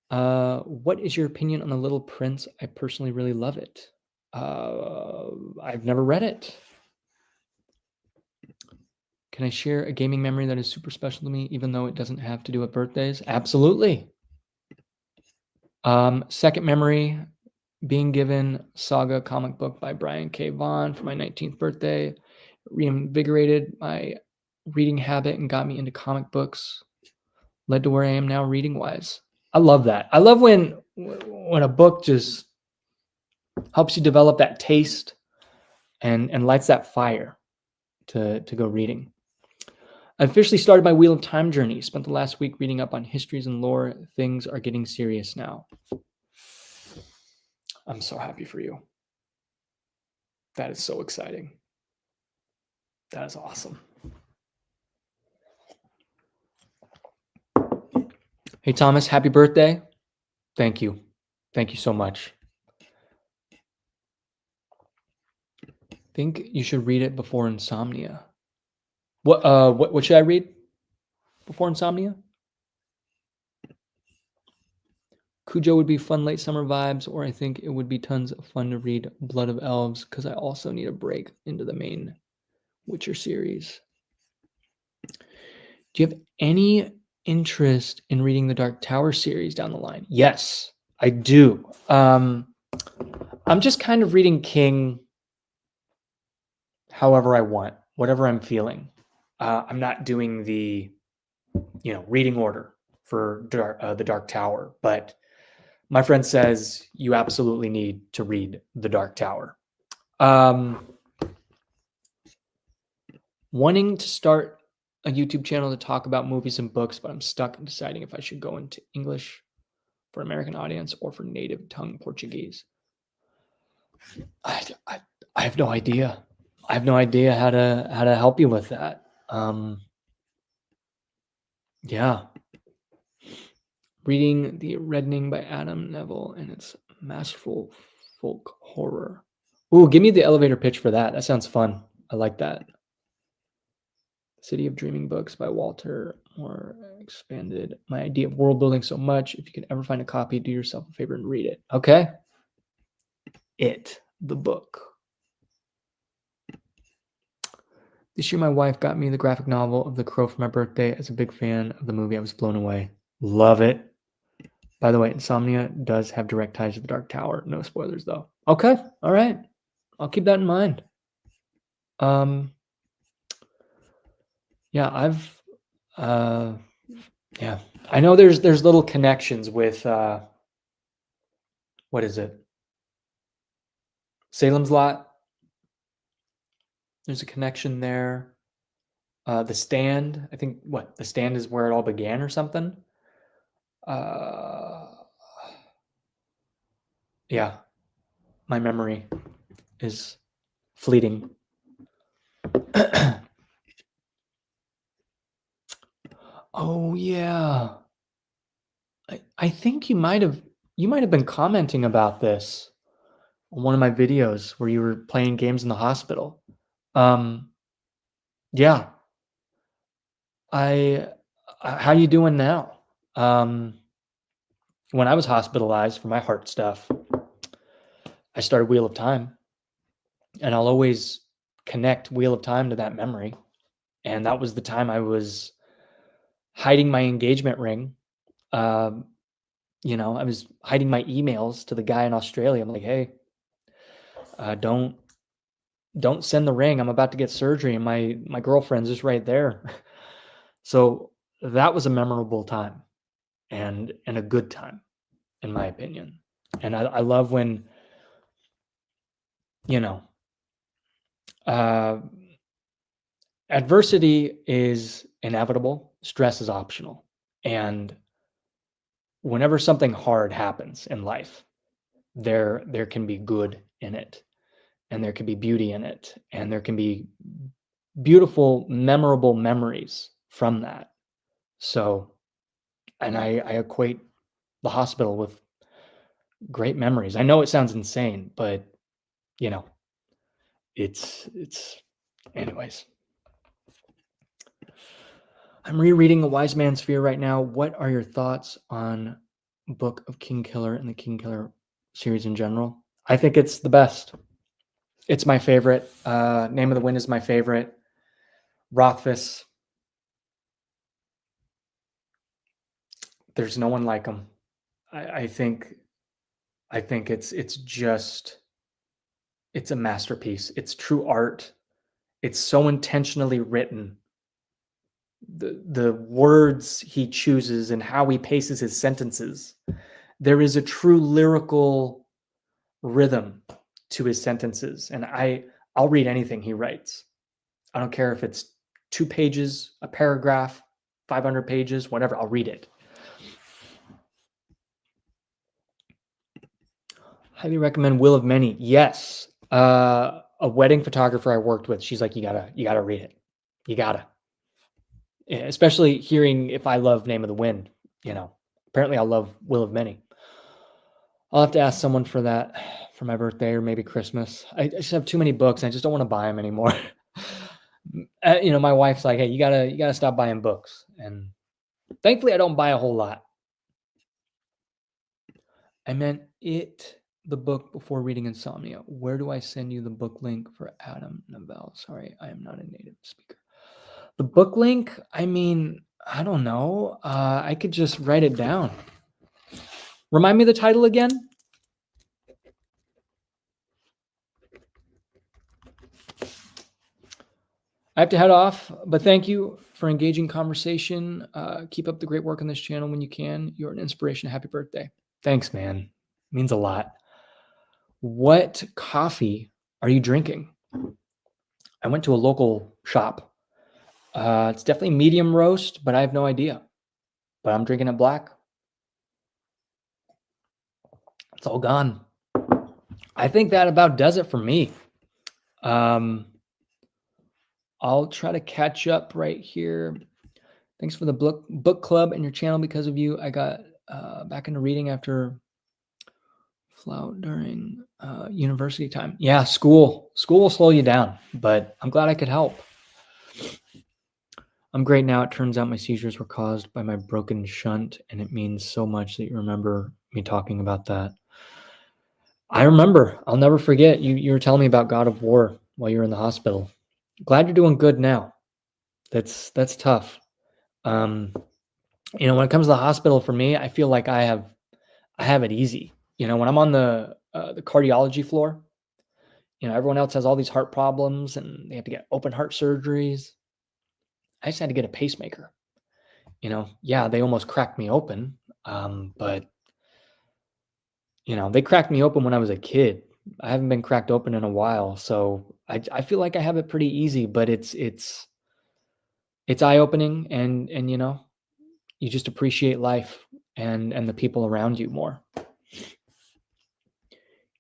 What is your opinion on The Little Prince? I personally really love it. I've never read it. Can I share a gaming memory that is super special to me, even though it doesn't have to do with birthdays? Absolutely. Second memory, being given Saga comic book by Brian K. Vaughan for my 19th birthday. Reinvigorated my reading habit and got me into comic books. Led to where I am now reading wise. I love that. I love when a book just helps you develop that taste and lights that fire to go reading. I officially started my Wheel of Time journey. Spent the last week reading up on histories and lore. Things are getting serious now. I'm so happy for you. That is so exciting. That is awesome. Hey, Thomas, happy birthday. Thank you. Thank you so much. Think you should read it before Insomnia. What should I read before Insomnia? Cujo would be fun late summer vibes, or I think it would be tons of fun to read Blood of Elves because I also need a break into the main Witcher series. Do you have any interest in reading the Dark Tower series down the line? Yes, I do. I'm just kind of reading King however I want, whatever I'm feeling. I'm not doing the reading order for the Dark Tower, but my friend says you absolutely need to read The Dark Tower. Wanting to start a YouTube channel to talk about movies and books, but I'm stuck in deciding if I should go into English for American audience or for native tongue Portuguese. I have no idea. I have no idea how to help you with that. Yeah. Reading The Reddening by Adam Neville, and it's masterful folk horror. Ooh, give me the elevator pitch for that. That sounds fun. I like that. City of Dreaming books by Walter Moore expanded my idea of world building so much. If you can ever find a copy, do yourself a favor and read it. Okay. It, the book. This year, my wife got me the graphic novel of The Crow for my birthday. As a big fan of the movie, I was blown away. Love it. By the way, Insomnia does have direct ties to The Dark Tower. No spoilers, though. Okay. All right. I'll keep that in mind. Yeah, yeah, I know there's little connections with, what is it? Salem's Lot. There's a connection there. The Stand, I think, The Stand is where it all began or something. Yeah, my memory is fleeting. Oh yeah, I think you might have been commenting about this on one of my videos where you were playing games in the hospital. Yeah. How you doing now? When I was hospitalized for my heart stuff, I started Wheel of Time, and I'll always connect Wheel of Time to that memory. And that was the time I was hiding my engagement ring. I was hiding my emails to the guy in Australia. I'm like, hey, don't send the ring. I'm about to get surgery, and my girlfriend's just right there. So that was a memorable time and a good time, in my opinion. And I love when, adversity is inevitable, stress is optional. And whenever something hard happens in life, there can be good in it, and there can be beauty in it, and there can be beautiful, memorable memories from that. So, and I equate the hospital with great memories. I know it sounds insane, but it's anyways. I'm rereading A Wise Man's Fear right now. What are your thoughts on Book of King Killer and the King Killer series in general? I think it's the best. It's my favorite. Name of the Wind is my favorite. Rothfuss. There's no one like him. I think it's a masterpiece. It's true art. It's so intentionally written. The words he chooses and how he paces his sentences. There is a true lyrical rhythm to his sentences, and I'll read anything he writes. I don't care if it's 2 pages, a paragraph, 500 pages, whatever. I'll read it. Highly recommend Will of Many. Yes. A wedding photographer I worked with, she's like, you gotta read it. You gotta. Especially hearing if I love Name of the Wind, apparently I'll love Will of Many. I'll have to ask someone for that for my birthday or maybe Christmas. I just have too many books. And I just don't want to buy them anymore. My wife's like, hey, you gotta stop buying books. And thankfully I don't buy a whole lot. I meant the book before reading Insomnia. Where do I send you the book link for Adam Neville? Sorry, I am not a native speaker. The book link, I don't know. I could just write it down. Remind me the title again? I have to head off, but thank you for engaging conversation. Keep up the great work on this channel when you can. You're an inspiration. Happy birthday. Thanks, man. Means a lot. What coffee are you drinking? I went to a local shop. It's definitely medium roast, but I have no idea. But I'm drinking it black. It's all gone. I think that about does it for me. I'll try to catch up right here. Thanks for the book club and your channel. Because of you, I got back into reading after flout during university time. Yeah, school will slow you down, but I'm glad I could help. I'm great now. It turns out my seizures were caused by my broken shunt, and it means so much that you remember me talking about that. I remember. I'll never forget. You were telling me about God of War while you were in the hospital. Glad you're doing good now. That's tough. When it comes to the hospital for me, I feel like I have it easy. When I'm on the cardiology floor, everyone else has all these heart problems and they have to get open heart surgeries. I just had to get a pacemaker. Yeah, they almost cracked me open. But they cracked me open when I was a kid. I haven't been cracked open in a while. So I feel like I have it pretty easy, but it's eye-opening and you just appreciate life and the people around you more.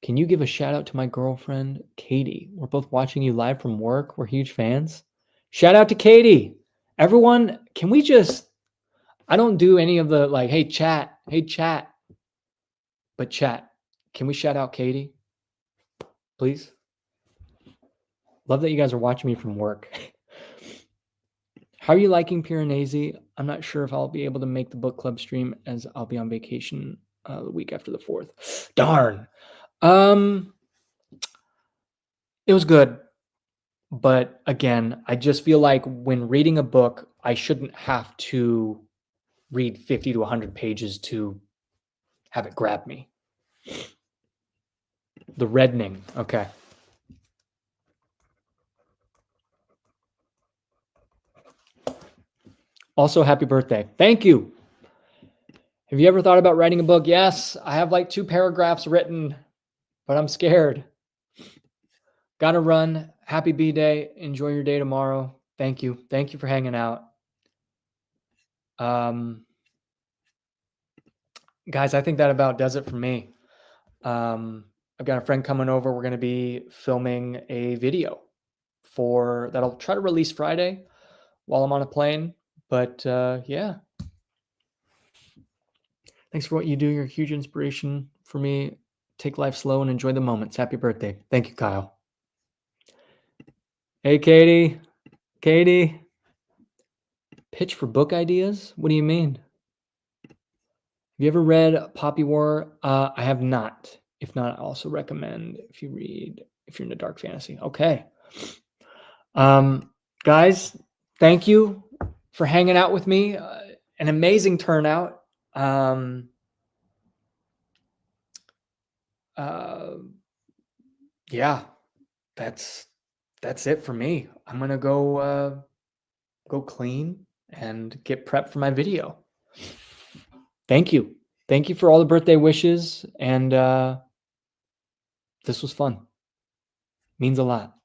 Can you give a shout out to my girlfriend, Katie? We're both watching you live from work. We're huge fans. Shout out to Katie. Everyone, can we just, I don't do any of the like, hey, chat. But chat, can we shout out Katie? Please? Love that you guys are watching me from work. How are you liking Piranesi? I'm not sure if I'll be able to make the book club stream as I'll be on vacation the week after the 4th. Darn. It was good. But again, I just feel like when reading a book, I shouldn't have to read 50 to 100 pages to have it grab me. The reddening. Okay. Also, happy birthday. Thank you. Have you ever thought about writing a book? Yes, I have like 2 paragraphs written, but I'm scared. Gotta run. Happy B-Day. Enjoy your day tomorrow. Thank you. Thank you for hanging out. Guys, I think that about does it for me. I've got a friend coming over. We're going to be filming a video that I'll try to release Friday while I'm on a plane. But yeah. Thanks for what you do. You're a huge inspiration for me. Take life slow and enjoy the moments. Happy birthday. Thank you, Kyle. Hey, Katie. Katie. Pitch for book ideas? What do you mean? Have you ever read Poppy War? I have not. If not, I also recommend if you're into dark fantasy. Okay. Guys, thank you for hanging out with me. An amazing turnout. Yeah, that's it for me. I'm gonna go clean and get prepped for my video. Thank you for all the birthday wishes, and this was fun. Means a lot.